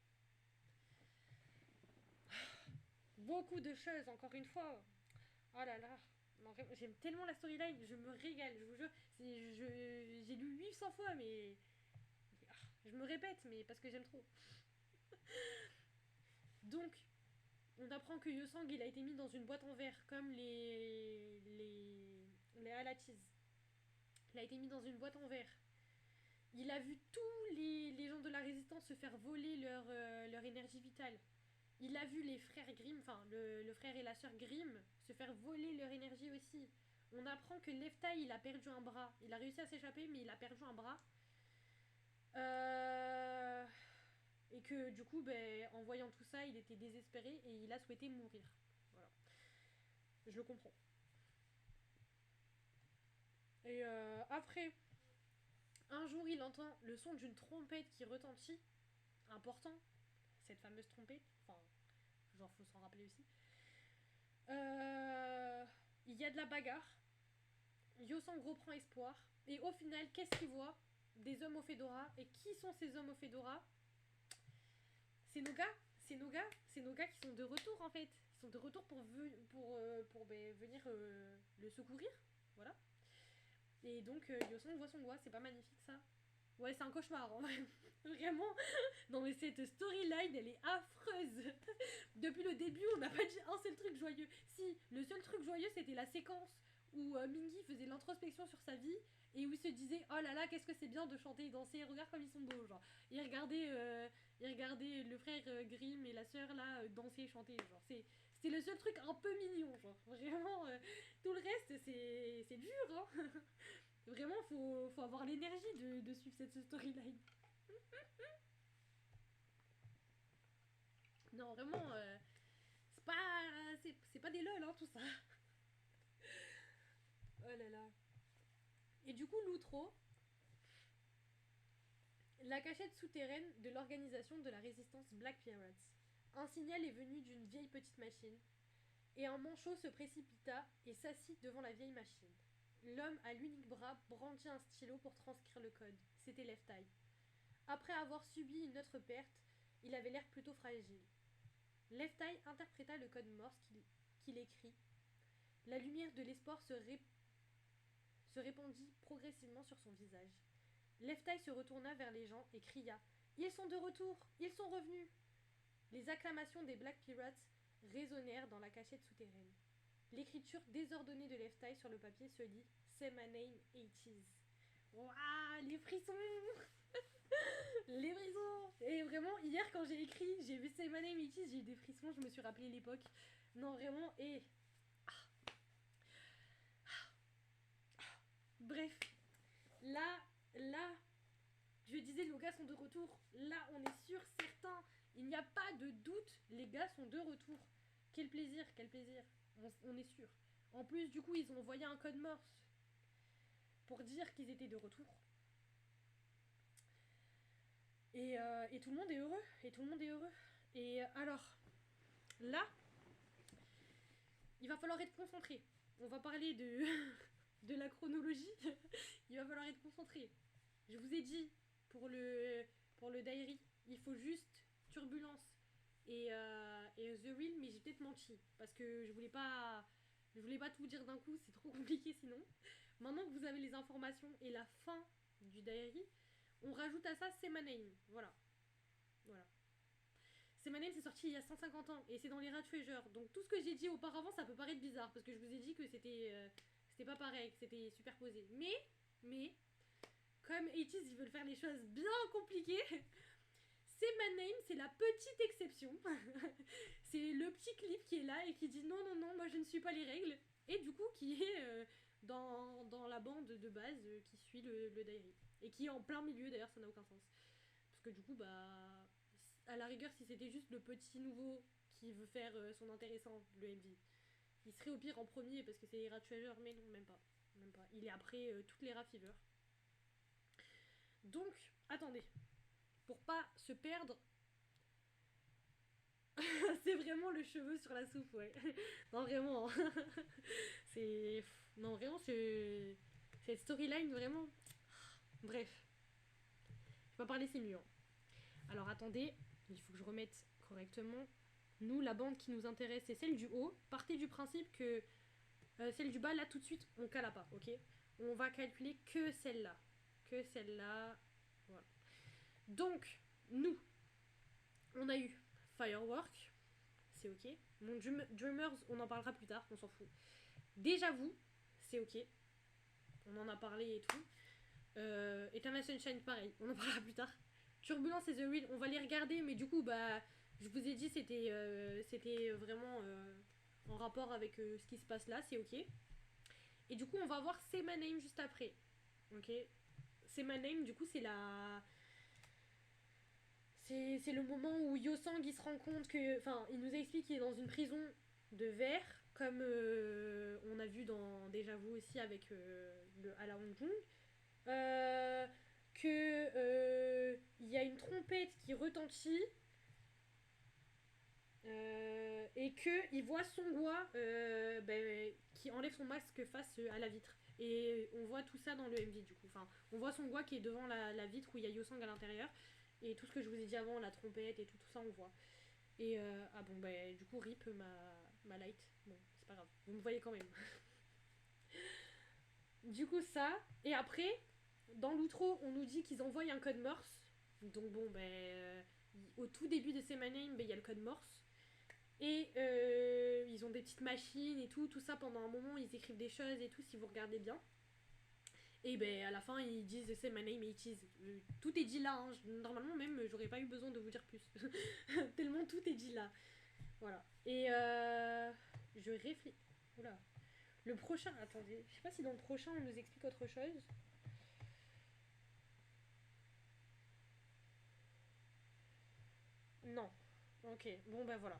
Beaucoup de choses, encore une fois. Oh là là. Non, j'aime tellement la storyline, je me régale, je vous jure. J'ai lu 800 fois, mais... je me répète, mais parce que j'aime trop. Donc, on apprend que Yosang, il a été mis dans une boîte en verre, comme les Halachis. Il a été mis dans une boîte en verre. Il a vu tous les gens de la résistance se faire voler leur énergie vitale. Il a vu les frères Grimm, enfin le frère et la sœur Grimm, se faire voler leur énergie aussi. On apprend que Leftai, il a perdu un bras. Il a réussi à s'échapper, mais il a perdu un bras. Et que du coup, en voyant tout ça, il était désespéré et il a souhaité mourir. Voilà. Je le comprends. Et après, un jour, il entend le son d'une trompette qui retentit. Important, cette fameuse trompette. Enfin, genre, faut s'en rappeler aussi. Il y a de la bagarre. Yosang reprend espoir. Et au final, qu'est-ce qu'il voit? Des hommes au fedora. Et qui sont ces hommes au fedora? C'est nos gars. C'est nos gars qui sont de retour en fait. Ils sont de retour pour venir le secourir. Voilà. Et donc Yosong voit son doigt. C'est pas magnifique ça? Ouais, c'est un cauchemar en vrai. Vraiment. Non mais cette storyline, elle est affreuse. Depuis le début, on n'a pas dit un seul truc joyeux. Si, le seul truc joyeux, c'était la séquence où Mingi faisait l'introspection sur sa vie et où il se disait oh là là, qu'est-ce que c'est bien de chanter et danser, regarde comme ils sont beaux, genre. Il regardait le frère Grimm et la sœur là danser et chanter, genre. C'était le seul truc un peu mignon, genre. Vraiment, tout le reste, c'est dur, hein. Vraiment, faut avoir l'énergie de suivre cette storyline. Non, vraiment, c'est pas des lol, hein, tout ça. Oh là là. Et du coup, l'outro, la cachette souterraine de l'organisation de la résistance Black Pirates. Un signal est venu d'une vieille petite machine, et un manchot se précipita et s'assit devant la vieille machine. L'homme à l'unique bras brandit un stylo pour transcrire le code. C'était Leftai. Après avoir subi une autre perte, il avait l'air plutôt fragile. Leftai interpréta le code Morse qu'il écrit. La lumière de l'espoir se répandit progressivement sur son visage. Leftai se retourna vers les gens et cria « Ils sont de retour! Ils sont revenus !» Les acclamations des Black Pirates résonnèrent dans la cachette souterraine. L'écriture désordonnée de Leftai sur le papier se lit « Say my name 80s ». Waouh, les frissons. Les frissons. Et vraiment, hier quand j'ai écrit, j'ai vu Say my name 80s, j'ai eu des frissons, je me suis rappelé l'époque. Non, vraiment, et... Bref, là, je disais, nos gars sont de retour. Là, on est sûr, certain. Il n'y a pas de doute, les gars sont de retour. Quel plaisir, quel plaisir. On est sûr. En plus, du coup, ils ont envoyé un code Morse pour dire qu'ils étaient de retour. Et tout le monde est heureux. Et tout le monde est heureux. Et alors, là, il va falloir être concentré. On va parler de la chronologie. Il va falloir être concentré. Je vous ai dit, pour le diary, il faut juste turbulence et The Real, mais j'ai peut-être menti. Parce que je voulais pas tout dire d'un coup, c'est trop compliqué sinon. Maintenant que vous avez les informations et la fin du diary, on rajoute à ça Say My Name. Voilà. C'est My Name c'est sorti il y a 150 ans et c'est dans l'era Treasure. Donc tout ce que j'ai dit auparavant, ça peut paraître bizarre parce que je vous ai dit que c'était pas pareil, que c'était superposé. Mais, comme 80's, ils veulent faire les choses bien compliquées. C'est My Name, c'est la petite exception. C'est le petit clip qui est là et qui dit non, non, non, moi je ne suis pas les règles. Et du coup, qui est dans la bande de base qui suit le diary. Et qui est en plein milieu, d'ailleurs, ça n'a aucun sens. Parce que du coup, bah, à la rigueur, si c'était juste le petit nouveau qui veut faire son intéressant, le MV, il serait au pire en premier parce que c'est Era Treasure, mais non, même pas. Même pas. Il est après toutes les Era Fever. Donc, attendez. Pour pas se perdre. C'est vraiment le cheveu sur la soupe, ouais. Non, vraiment. C'est. Non, vraiment, c'est. Cette storyline, vraiment. Bref. Je vais pas parler, c'est mieux. Alors, attendez. Il faut que je remette correctement. Nous, la bande qui nous intéresse, c'est celle du haut. Partez du principe que celle du bas, là, tout de suite, on cala pas, ok? On va calculer que celle-là. Que celle-là. Voilà. Donc, nous, on a eu Firework, c'est ok. Mon Dreamers, on en parlera plus tard, on s'en fout. Déjà Vu, c'est ok. On en a parlé et tout. Eternal Sunshine, pareil, on en parlera plus tard. Turbulence et The Real, on va les regarder, mais du coup, bah, je vous ai dit, c'était vraiment en rapport avec ce qui se passe là, c'est ok. Et du coup, on va voir Say My Name juste après. Ok. Say My Name, du coup, c'est la. C'est le moment où Yosang il se rend compte que. Enfin, il nous explique qu'il est dans une prison de verre, comme on a vu dans Déjà Vu aussi avec le Ala Hong Kong. Il y a une trompette qui retentit. Et qu'il voit Songhua qui enlève son masque face à la vitre. Et on voit tout ça dans le MV du coup. Enfin, on voit Songhua qui est devant la vitre où il y a Yosang à l'intérieur. Et tout ce que je vous ai dit avant, la trompette et tout ça, on voit. Et ah bon, bah du coup, rip ma light. Bon, c'est pas grave, vous me voyez quand même. Du coup, ça. Et après, dans l'outro, on nous dit qu'ils envoient un code Morse. Donc bon, au tout début de Say My Name, il y a le code Morse. Et ils ont des petites machines et tout ça pendant un moment, ils écrivent des choses et tout, si vous regardez bien. Et à la fin, ils disent Say My Name 80's. Tout est dit là, hein. Normalement, même, j'aurais pas eu besoin de vous dire plus. Tellement tout est dit là. Voilà. Et je réfléchis. Oula. Le prochain, attendez. Je sais pas si dans le prochain, on nous explique autre chose. Non. Ok. Bon, voilà.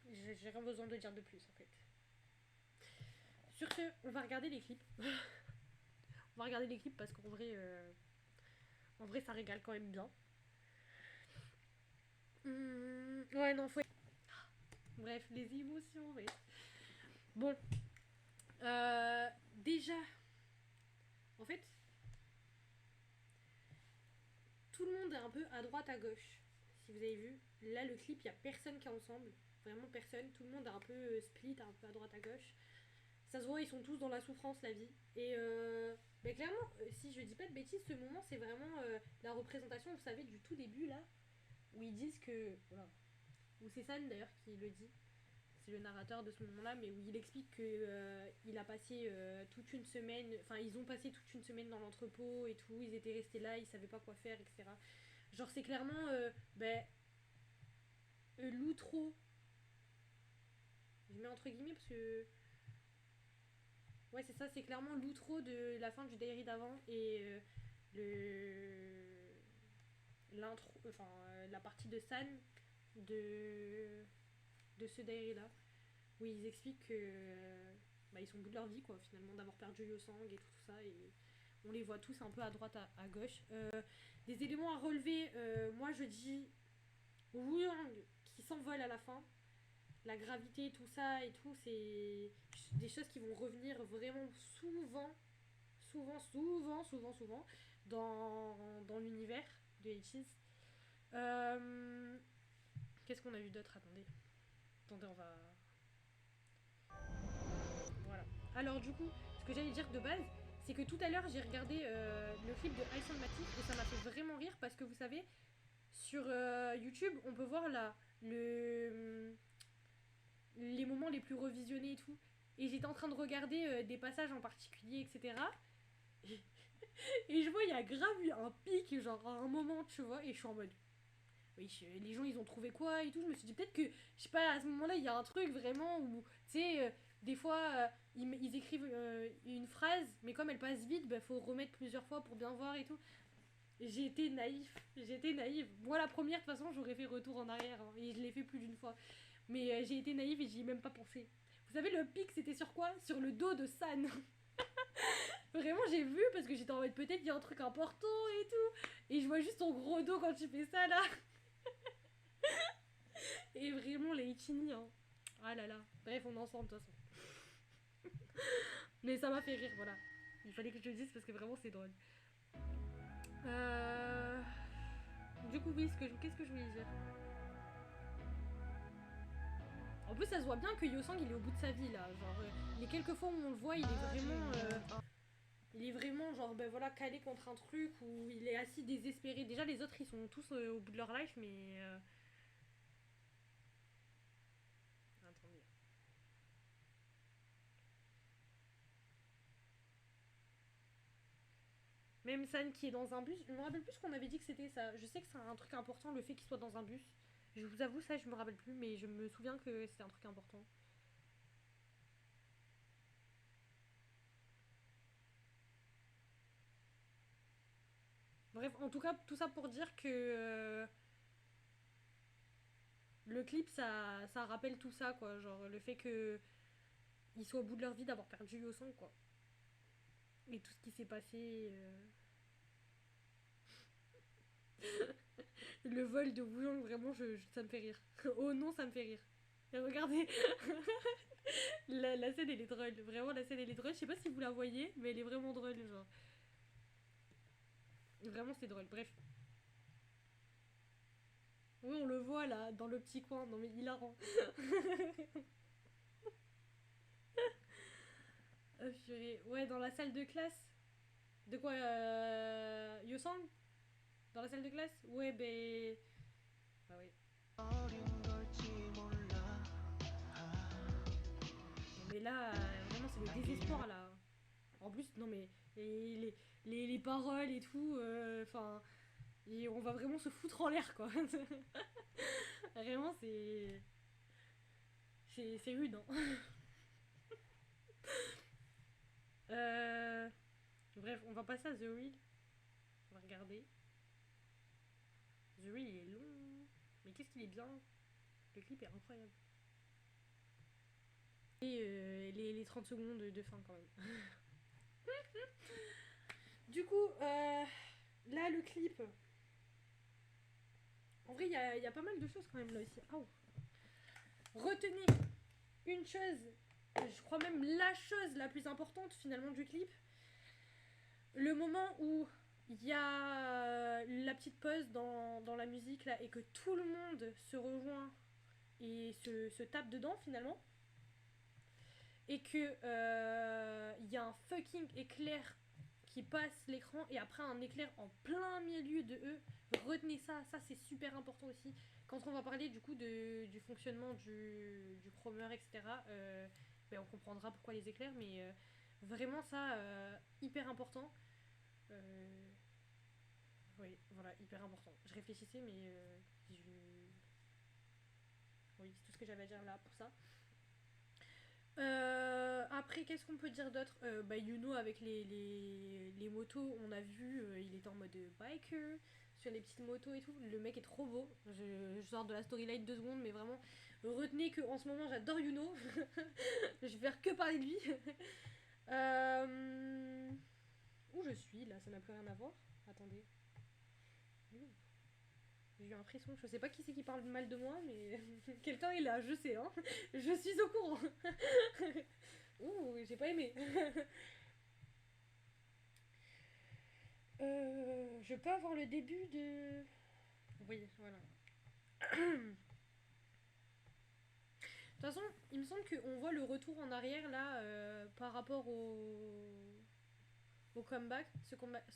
J'ai rien besoin de dire de plus, en fait. Sur ce, on va regarder les clips. On va regarder les clips parce qu'en vrai, ça régale quand même bien. Ouais, non, faut. Bref, les émotions, ouais. Bon. Déjà, en fait, tout le monde est un peu à droite, à gauche. Si vous avez vu, là, le clip, il n'y a personne qui est ensemble. Vraiment personne. Tout le monde est un peu split, un peu à droite, à gauche. Ça se voit, ils sont tous dans la souffrance, la vie. Et clairement, si je dis pas de bêtises, ce moment, c'est vraiment la représentation, vous savez, du tout début, là, où ils disent que... Voilà. Où c'est San, d'ailleurs, qui le dit. C'est le narrateur de ce moment-là, mais où il explique que il a passé toute une semaine... Enfin, ils ont passé toute une semaine dans l'entrepôt et tout. Ils étaient restés là, ils savaient pas quoi faire, etc. Genre, c'est clairement... l'outro... Je mets entre guillemets parce que... Ouais, c'est ça, c'est clairement l'outro de la fin du diary d'avant et l'intro, enfin la partie de San de ce diary là où ils expliquent que ils sont au bout de leur vie quoi finalement d'avoir perdu Yosang et tout ça et on les voit tous un peu à droite à gauche. Des éléments à relever, moi je dis Wuyang qui s'envole à la fin. La gravité, tout ça et tout, c'est des choses qui vont revenir vraiment souvent dans l'univers de 80's. Qu'est-ce qu'on a vu d'autre? Attendez, on va... Voilà. Alors du coup, ce que j'allais dire de base, c'est que tout à l'heure, j'ai regardé le clip de Ice and Matic et ça m'a fait vraiment rire parce que vous savez, sur YouTube, on peut voir là les moments les plus revisionnés et tout. Et j'étais en train de regarder des passages en particulier, etc. Et je vois, il y a grave eu un pic, genre à un moment, tu vois, et je suis en mode. Oui, les gens ils ont trouvé quoi et tout. Je me suis dit peut-être que, je sais pas, à ce moment-là, il y a un truc vraiment où, tu sais, des fois, ils écrivent une phrase, mais comme elle passe vite, bah faut remettre plusieurs fois pour bien voir et tout. J'étais naïve. Moi, la première, de toute façon, j'aurais fait retour en arrière, hein, et je l'ai fait plus d'une fois. Mais j'ai été naïve et j'y ai même pas pensé. Vous savez, le pic, c'était sur quoi? Sur le dos de San. Vraiment, j'ai vu parce que j'étais en mode peut-être il y a un truc important et tout. Et je vois juste ton gros dos quand tu fais ça là. Et vraiment, les Ichini, hein. Ah là là. Bref, on est ensemble de toute façon. Mais ça m'a fait rire, voilà. Il fallait que je le dise parce que vraiment, c'est drôle. Du coup, oui, qu'est-ce que je voulais dire? En plus, ça se voit bien que Yosang il est au bout de sa vie là. Genre, les quelques fois où on le voit, il est vraiment genre, ben voilà, calé contre un truc où il est assis désespéré. Déjà, les autres ils sont tous au bout de leur life, mais. Attendez. Même San qui est dans un bus, je me rappelle plus ce qu'on avait dit que c'était ça. Je sais que c'est un truc important le fait qu'il soit dans un bus. Je vous avoue, ça je me rappelle plus, mais je me souviens que c'était un truc important. Bref, en tout cas, tout ça pour dire que le clip ça rappelle tout ça quoi. Genre le fait que ils soient au bout de leur vie d'avoir perdu Yosong quoi. Et tout ce qui s'est passé. Le vol de Wuyang, vraiment, ça me fait rire. Oh non, ça me fait rire. Et regardez, la scène elle est drôle. Vraiment, la scène elle est drôle. Je sais pas si vous la voyez, mais elle est vraiment drôle, genre. Vraiment, c'est drôle. Bref. Oui, on le voit là, dans le petit coin. Non, mais hilarant. Oh, purée. Ouais, dans la salle de classe. De quoi Yosang? Dans la salle de classe? Ouais, ben. Ah oui. Non, mais là, vraiment, c'est le désespoir là. En plus, non mais les paroles et tout, enfin, on va vraiment se foutre en l'air quoi. Vraiment, c'est rude. Hein. Bref, on va passer à The Reel. On va regarder. The Reel il est long, mais qu'est-ce qu'il est bien. Le clip est incroyable. Et les 30 secondes de fin quand même. Du coup, là le clip. En vrai, il y a pas mal de choses quand même là aussi. Oh. Retenez une chose, je crois même la chose la plus importante finalement du clip. Le moment où il y a la petite pause dans la musique là et que tout le monde se rejoint et se tape dedans finalement. Et que y a un fucking éclair qui passe l'écran et après un éclair en plein milieu de eux. Retenez ça, ça c'est super important aussi. Quand on va parler du coup du fonctionnement du chromeur, etc., ben on comprendra pourquoi les éclairs, mais vraiment ça, hyper important. Oui, voilà, hyper important. Je réfléchissais, mais oui, c'est tout ce que j'avais à dire là pour ça. Après, qu'est-ce qu'on peut dire d'autre? Bah, Yuno avec les motos, on a vu, il était en mode biker sur les petites motos et tout. Le mec est trop beau. Je sors de la storyline 2 secondes, mais vraiment, retenez que en ce moment j'adore Yuno. Je vais faire que parler de lui. Où je suis là? Ça n'a plus rien à voir. Attendez. J'ai eu un frisson. Je sais pas qui c'est qui parle mal de moi, mais quelqu'un est là, je sais, hein. Je suis au courant. Ouh, j'ai pas aimé. Je peux avoir le début de. Oui, voilà. De toute façon, il me semble qu'on voit le retour en arrière là par rapport au comeback, ce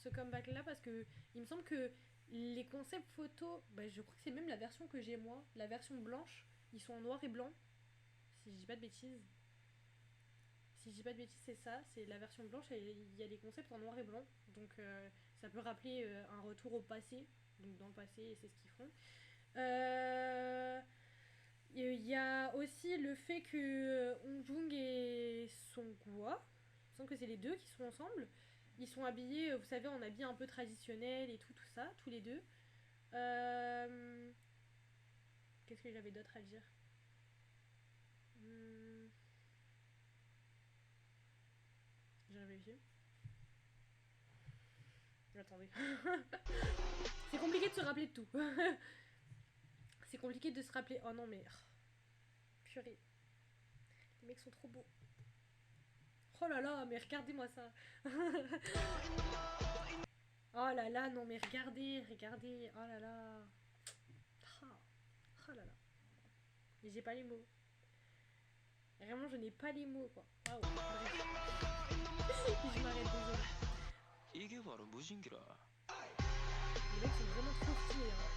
comeback là, parce que il me semble que Les concepts photos, bah, je crois que c'est même la version que j'ai moi. La version blanche, ils sont en noir et blanc. Si je dis pas de bêtises. Si je dis pas de bêtises, c'est ça. C'est la version blanche et il y a des concepts en noir et blanc. Donc ça peut rappeler un retour au passé. Donc dans le passé, c'est ce qu'ils font. Il y a aussi le fait que Hong Jung et Song Hwa, il me semble que c'est les deux qui sont ensemble. Ils sont habillés, vous savez, en habit un peu traditionnel et tout ça, tous les deux. Euh, Qu'est-ce que j'avais d'autre à dire? Hmm, J'ai réfléchi. Attendez. C'est compliqué de se rappeler de tout. C'est compliqué de se rappeler. Oh non, mais. Purée. Les mecs sont trop beaux. Oh là là, mais regardez-moi ça. Oh là là, non, mais regardez, regardez. Oh là là. Ah, oh là là. Et j'ai pas les mots. Vraiment, je n'ai pas les mots, quoi. Waouh. Je m'arrête, désolé. Les mecs sont vraiment trop stylés. Hein.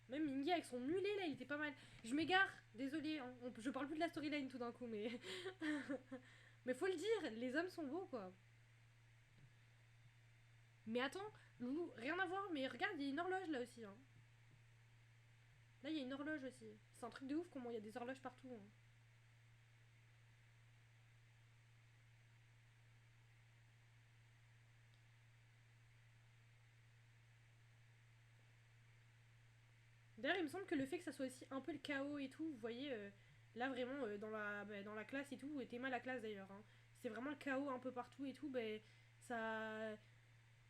Même Mingy avec son mulet, là, il était pas mal. Je m'égare, désolé. Hein. Je parle plus de la storyline tout d'un coup, mais. Mais faut le dire, les hommes sont beaux, quoi. Mais attends, Loulou, rien à voir, mais regarde, il y a une horloge là aussi. Hein. Là, il y a une horloge aussi. C'est un truc de ouf comment il y a des horloges partout. Hein. D'ailleurs, il me semble que le fait que ça soit aussi un peu le chaos et tout, vous voyez, là vraiment dans la classe et tout, était mal la classe d'ailleurs. Hein. C'est vraiment le chaos un peu partout et tout, ça.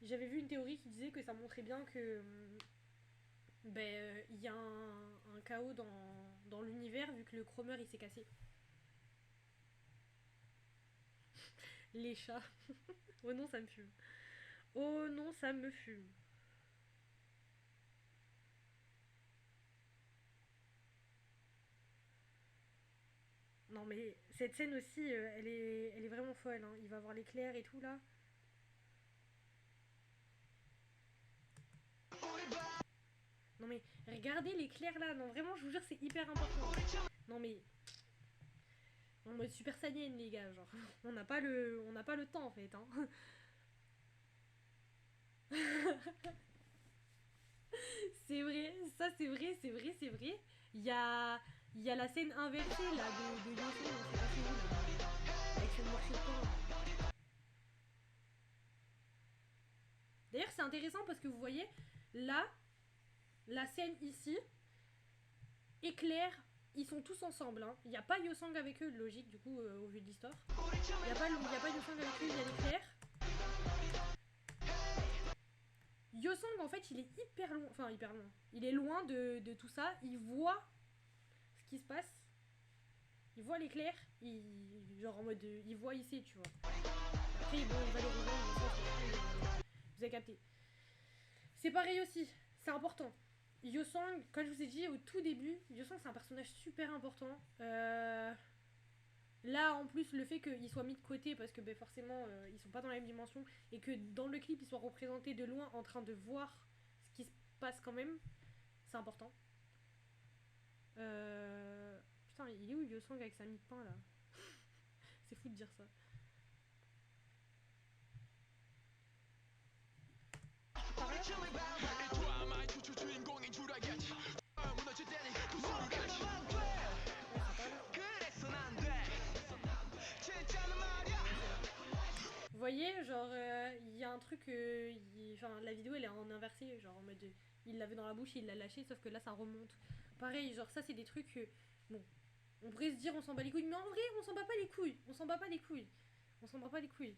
J'avais vu une théorie qui disait que ça montrait bien que il y a un chaos dans l'univers vu que le chromeur il s'est cassé. Les chats. Oh non, ça me fume. Oh non, ça me fume. Non mais cette scène aussi, elle est vraiment folle. Hein. Il va voir l'éclair et tout là. Non mais regardez l'éclair là. Non vraiment, je vous jure, c'est hyper important. Non mais en mode Super Saiyan les gars, genre on n'a pas le temps en fait. Hein. C'est vrai, ça c'est vrai, c'est vrai, c'est vrai. Il y a la scène inversée là de Yoshi, on sait pas c'est où là, avec son morceau de pain. D'ailleurs c'est intéressant parce que vous voyez là, la scène ici, éclair, ils sont tous ensemble. Hein. Il n'y a pas Yosang avec eux, logique du coup au vu de l'histoire. Il n'y a pas Yosang avec eux, il y a l'éclair. Yosang en fait il est hyper loin, enfin hyper loin. Il est loin de tout ça, il voit ce qui se passe. Il voit l'éclair, genre en mode il voit ici, tu vois. Après bon, il va les rejoindre, vous avez capté. C'est pareil aussi, c'est important. Yosang, comme je vous ai dit au tout début, Yosang c'est un personnage super important. Là en plus le fait qu'ils soient mis de côté parce que forcément ils sont pas dans la même dimension et que dans le clip ils soient représentés de loin en train de voir ce qui se passe quand même, c'est important. Putain, il est où Yosang avec sa mie de pain là? C'est fou de dire ça. Vous voyez, genre, il y a un truc, enfin, la vidéo elle est en inversé, genre en mode, il l'avait dans la bouche, il l'a lâché, sauf que là ça remonte. Pareil, genre ça c'est des trucs, bon, on pourrait se dire on s'en bat les couilles, mais en vrai on s'en bat pas les couilles, on s'en bat pas les couilles, on s'en bat pas les couilles.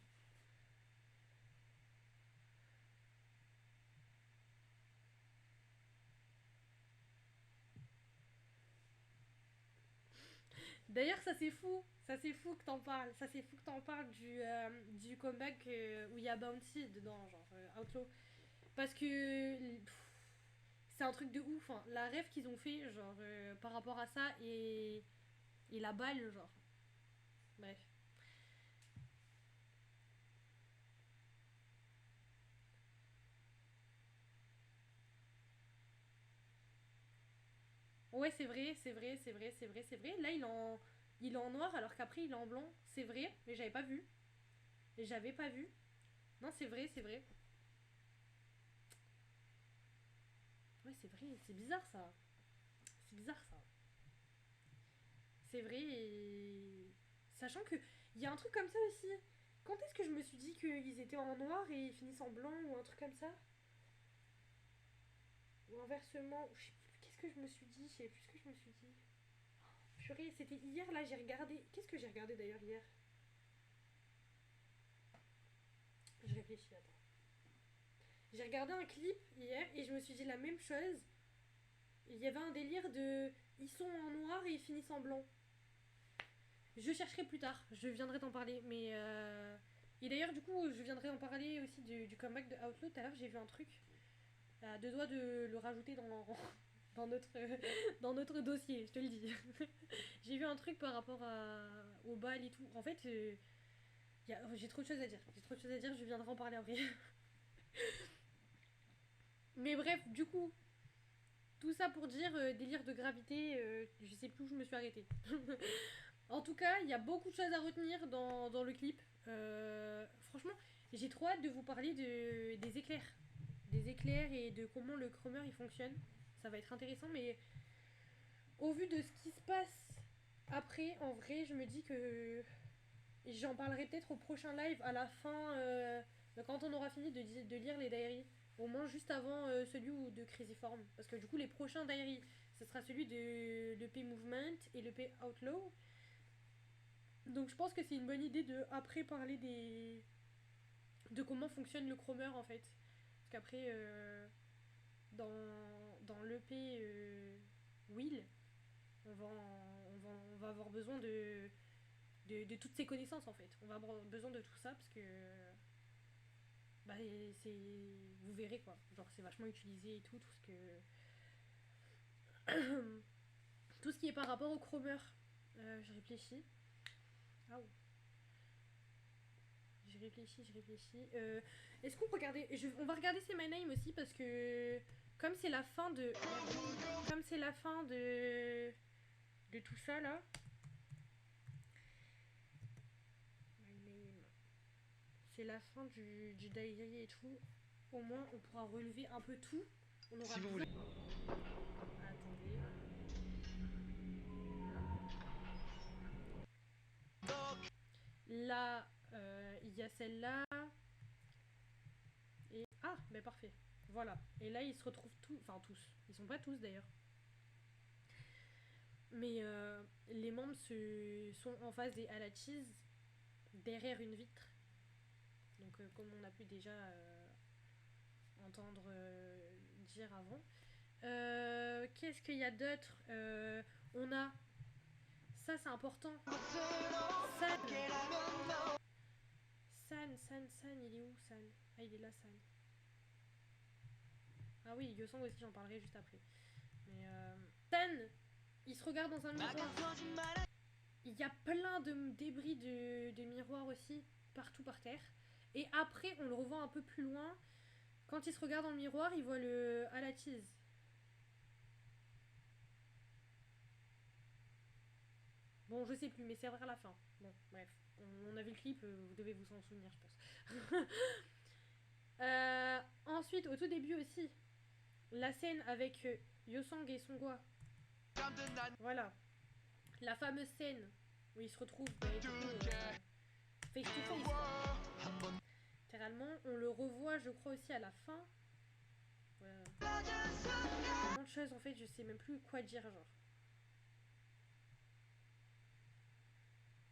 D'ailleurs, ça c'est fou que t'en parles, ça c'est fou que t'en parles du comeback où il y a Bounty dedans, genre Outlaw. Parce que c'est un truc de ouf, hein. La rêve qu'ils ont fait, genre par rapport à ça et la balle, genre. Bref. Ouais, c'est vrai, c'est vrai, c'est vrai, c'est vrai, c'est vrai. Là, il est en noir alors qu'après, il est en blanc. C'est vrai, mais j'avais pas vu. Et j'avais pas vu. Non, c'est vrai, c'est vrai. Ouais, c'est vrai, c'est bizarre ça. C'est bizarre ça. C'est vrai, et... Sachant que il y a un truc comme ça aussi. Quand est-ce que je me suis dit qu'ils étaient en noir et ils finissent en blanc ou un truc comme ça? Ou inversement, je sais plus, qu'est-ce que je me suis dit? Je sais plus ce que je me suis dit. Purée, c'était hier là, j'ai regardé. Qu'est-ce que j'ai regardé d'ailleurs hier? Je réfléchis, attends. J'ai regardé un clip hier et je me suis dit la même chose. Il y avait un délire de. Ils sont en noir et ils finissent en blanc. Je chercherai plus tard, je viendrai t'en parler. Mais. Et d'ailleurs, du coup, je viendrai en parler aussi du comeback de Outlaw. Tout à l'heure, j'ai vu un truc. À deux doigts de le rajouter dans, notre, dans notre dossier, je te le dis. J'ai vu un truc par rapport au bal et tout. En fait, j'ai trop de choses à dire. J'ai trop de choses à dire, je viendrai en parler après. Mais bref, du coup, tout ça pour dire délire de gravité, je sais plus où je me suis arrêtée. En tout cas, il y a beaucoup de choses à retenir dans le clip. Franchement, j'ai trop hâte de vous parler des éclairs. Des éclairs et de comment le chromeur il fonctionne. Ça va être intéressant, mais au vu de ce qui se passe après, en vrai, je me dis que j'en parlerai peut-être au prochain live à la fin, quand on aura fini de lire les diaries. Au moins juste avant celui de Crazy Form. Parce que du coup, les prochains diaries, ce sera celui de l'EP Movement et l'EP Outlaw. Donc je pense que c'est une bonne idée de après parler de comment fonctionne le chromeur en fait. Parce qu'après, dans l'EP Will, on va avoir besoin de toutes ces connaissances en fait. On va avoir besoin de tout ça parce que bah, vous verrez quoi. Genre c'est vachement utilisé et tout ce que tout ce qui est par rapport au chromeur. Je réfléchis. Ah ouais. Je réfléchis. Est-ce qu'on regardait on va regarder C'est My Name aussi parce que comme c'est la fin de tout ça là. My Name. C'est la fin du diary et tout. Au moins on pourra relever un peu tout. On aura Si vous voulez. Attendez. Là, il y a celle-là. Et ah, mais parfait. Voilà. Et là, ils se retrouvent tous. Enfin, tous. Ils sont pas tous d'ailleurs. Mais les membres sont en face des Alachis, derrière une vitre. Donc, comme on a pu déjà entendre dire avant. Qu'est-ce qu'il y a d'autre? On a. Ça, c'est important. San, il est où San? Ah, il est là, San. Ah oui, Yosong aussi, j'en parlerai juste après. Mais San, il se regarde dans un miroir. Il y a plein de débris de miroirs aussi, partout par terre. Et après, on le revoit un peu plus loin. Quand il se regarde dans le miroir, il voit le Alachis. Bon, je sais plus, mais c'est vers la fin. Bon, bref. On a vu le clip, vous devez vous en souvenir, je pense. Ensuite, au tout début aussi, la scène avec Yosang et Songwa. Voilà. La fameuse scène où ils se retrouvent face to face. Littéralement, on le revoit, je crois, aussi à la fin. Voilà. Tellement de choses, en fait, je sais même plus quoi dire, genre.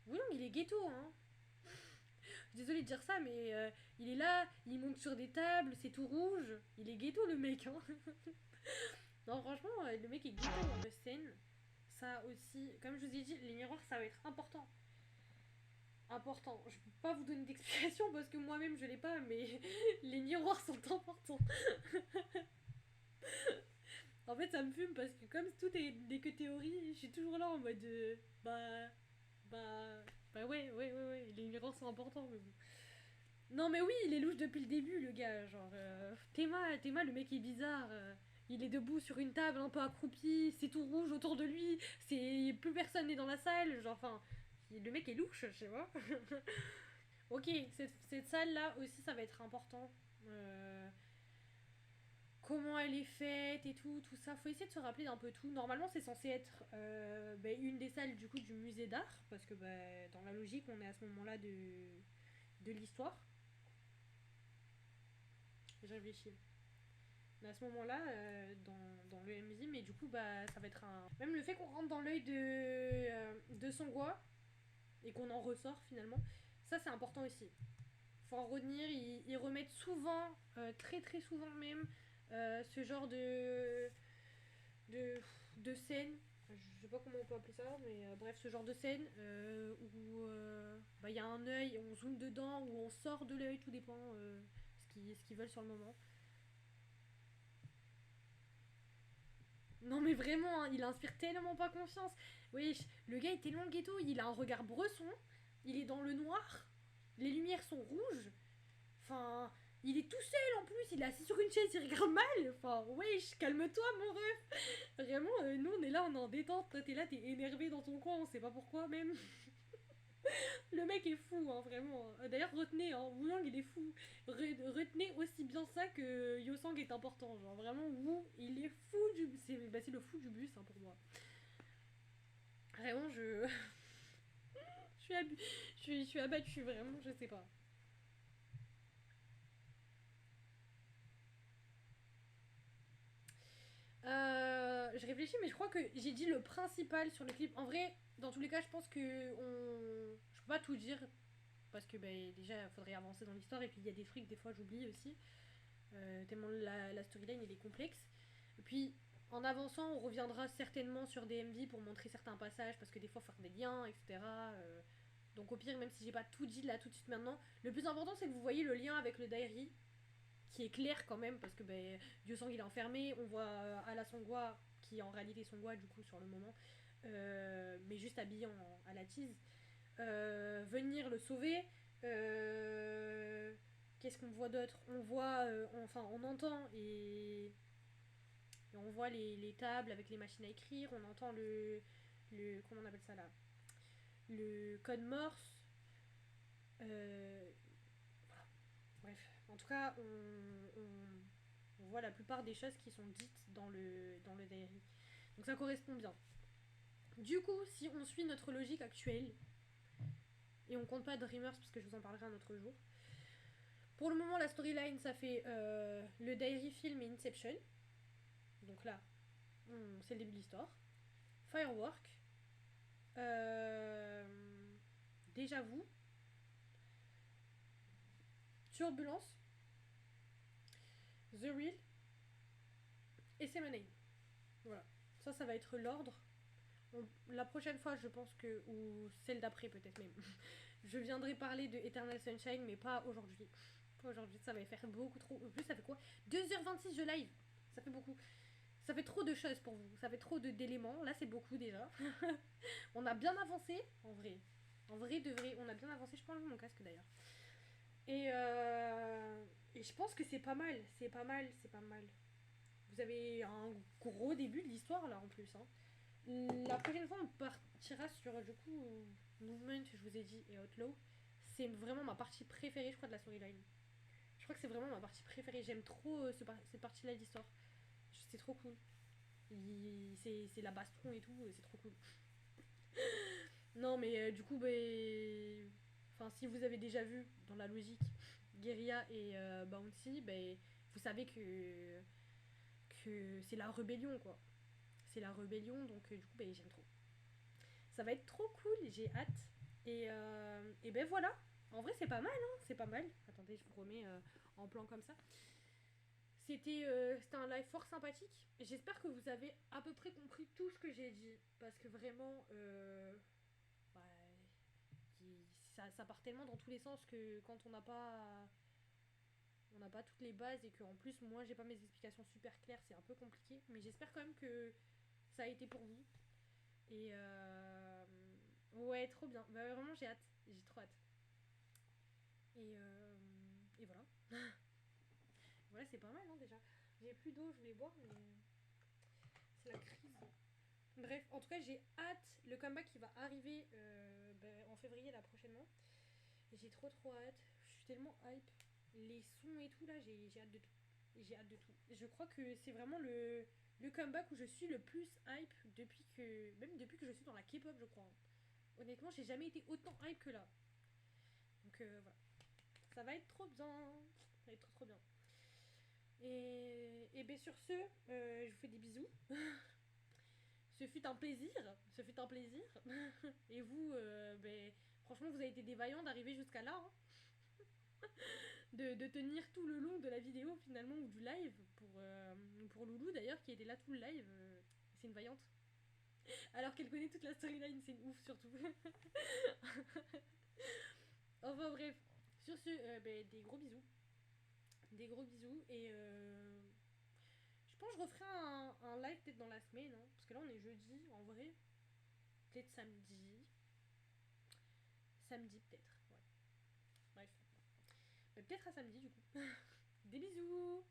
Oui, il est ghetto, hein. Désolée de dire ça, mais il est là, il monte sur des tables, c'est tout rouge. Il est ghetto, le mec, hein. Non, franchement, le mec est ghetto dans la scène. Ça aussi, comme je vous ai dit, les miroirs, ça va être important. Important. Je peux pas vous donner d'explication parce que moi-même je l'ai pas, mais les miroirs sont importants. En fait, ça me fume parce que comme tout n'est que théorie, je suis toujours là en mode bah ouais, les miroirs sont importants, mais bon. Non mais oui, il est louche depuis le début, le gars, genre Théma, le mec est bizarre. il est debout sur une table un peu accroupi, c'est tout rouge autour de lui, plus personne n'est dans la salle, genre enfin, le mec est louche, je sais pas. Ok, cette salle là aussi ça va être important. Comment elle est faite et tout ça. Faut essayer de se rappeler d'un peu tout. Normalement, c'est censé être une des salles du coup du musée d'art, parce que dans la logique, on est à ce moment-là de l'histoire. Je réfléchis. On est à ce moment-là dans le MJ, mais du coup, ça va être un. Même le fait qu'on rentre dans l'œil de Songwa et qu'on en ressort finalement, ça c'est important aussi. Faut en retenir, ils remettent souvent, très très souvent même, ce genre de scène, je sais pas comment on peut appeler ça, mais bref, ce genre de scène où il y a un œil, on zoome dedans, ou on sort de l'œil, tout dépend ce qu'ils veulent sur le moment. Non mais vraiment, hein, il inspire tellement pas confiance. Oui, le gars est tellement ghetto, il a un regard bresson, il est dans le noir, les lumières sont rouges, enfin, il est tout seul en plus, il est assis sur une chaise, il regarde mal. Enfin, wesh, calme-toi mon ref. Vraiment, nous on est là, on est en détente. Toi t'es là, t'es énervé dans ton coin, on sait pas pourquoi même. Le mec est fou, hein, vraiment. D'ailleurs, retenez, hein, Wu-Yang il est fou. Retenez aussi bien ça que Yosang est important. Genre vraiment, Wu, il est fou du. C'est le fou du bus hein, pour moi. Vraiment, je suis abattue, vraiment, je sais pas. Je réfléchis, mais je crois que j'ai dit le principal sur le clip. En vrai, dans tous les cas, je pense que je peux pas tout dire parce que déjà, il faudrait avancer dans l'histoire et puis il y a des trucs des fois j'oublie aussi. Tellement la storyline elle est complexe. Et puis en avançant, on reviendra certainement sur des MV pour montrer certains passages parce que des fois faire des liens, etc. Donc au pire, même si j'ai pas tout dit là tout de suite maintenant, le plus important c'est que vous voyez le lien avec le diary qui est clair quand même parce que Dieu-Sang il est enfermé, on voit Ala Songwa qui est en réalité Songwa du coup sur le moment, mais juste habillé à la tease, venir le sauver. Qu'est-ce qu'on voit d'autre? On voit, on entend et on voit les tables avec les machines à écrire, on entend comment on appelle ça là? Le code Morse. Voilà. Bref, en tout cas, on voit la plupart des choses qui sont dites dans le diary. Donc ça correspond bien. Du coup, si on suit notre logique actuelle, et on compte pas Dreamers parce que je vous en parlerai un autre jour, pour le moment, la storyline, ça fait le diary film et Inception. Donc là, c'est le début de l'histoire. Firework. Déjà Vu. Turbulence. The Real. Et Semanine. Voilà. Ça va être l'ordre. La prochaine fois, je pense que, ou celle d'après peut-être même, je viendrai parler de Eternal Sunshine, mais pas aujourd'hui. Pas aujourd'hui, ça va faire beaucoup trop. En plus, ça fait quoi? 2h26 de live. Ça fait beaucoup. Ça fait trop de choses pour vous. Ça fait trop d'éléments. Là, c'est beaucoup déjà. On a bien avancé, en vrai. En vrai, de vrai, on a bien avancé. Je peux enlever mon casque d'ailleurs. Et je pense que c'est pas mal. C'est pas mal, c'est pas mal. Vous avez un gros début de l'histoire là en plus. Hein. La prochaine fois, on partira sur du coup Movement, je vous ai dit, et Outlaw. C'est vraiment ma partie préférée, je crois, de la storyline. Je crois que c'est vraiment ma partie préférée. J'aime trop cette partie-là de l'histoire. C'est trop cool. C'est la baston et tout, c'est trop cool. Non, mais du coup, enfin, si vous avez déjà vu dans la logique Guerilla et Bounty, vous savez que c'est la rébellion, quoi. C'est la rébellion, donc du coup, j'aime trop. Ça va être trop cool, j'ai hâte. Et voilà. En vrai, c'est pas mal, hein. C'est pas mal. Attendez, je vous remets en plan comme ça. C'était un live fort sympathique. J'espère que vous avez à peu près compris tout ce que j'ai dit. Parce que vraiment, ça part tellement dans tous les sens que quand on n'a pas toutes les bases et que en plus moi j'ai pas mes explications super claires, c'est un peu compliqué. Mais j'espère quand même que ça a été pour vous. Et ouais, trop bien. Vraiment j'ai hâte. J'ai trop hâte. Et voilà. Voilà, c'est pas mal hein, déjà. J'ai plus d'eau, je voulais boire mais... La crise. Bref, en tout cas, j'ai hâte. Le comeback qui va arriver en février, là, prochainement. Et j'ai trop hâte. Je suis tellement hype. Les sons et tout, là, j'ai hâte de tout. J'ai hâte de tout. Je crois que c'est vraiment le comeback où je suis le plus hype même depuis que je suis dans la K-pop, je crois. Honnêtement, j'ai jamais été autant hype que là. Donc voilà. Ça va être trop bien. Ça va être trop bien. Et bien sur ce, je vous fais des bisous. Ce fut un plaisir. Ce fut un plaisir. Et vous, franchement, vous avez été des vaillants d'arriver jusqu'à là. Hein. De tenir tout le long de la vidéo finalement ou du live pour Loulou d'ailleurs qui était là tout le live. C'est une vaillante. Alors qu'elle connaît toute la storyline, c'est une ouf surtout. Enfin bref. Sur ce, des gros bisous. Des gros bisous et je pense que je referai un live peut-être dans la semaine, hein, parce que là on est jeudi en vrai. Peut-être samedi. Samedi peut-être, ouais. Bref. Peut-être à samedi du coup. Des bisous.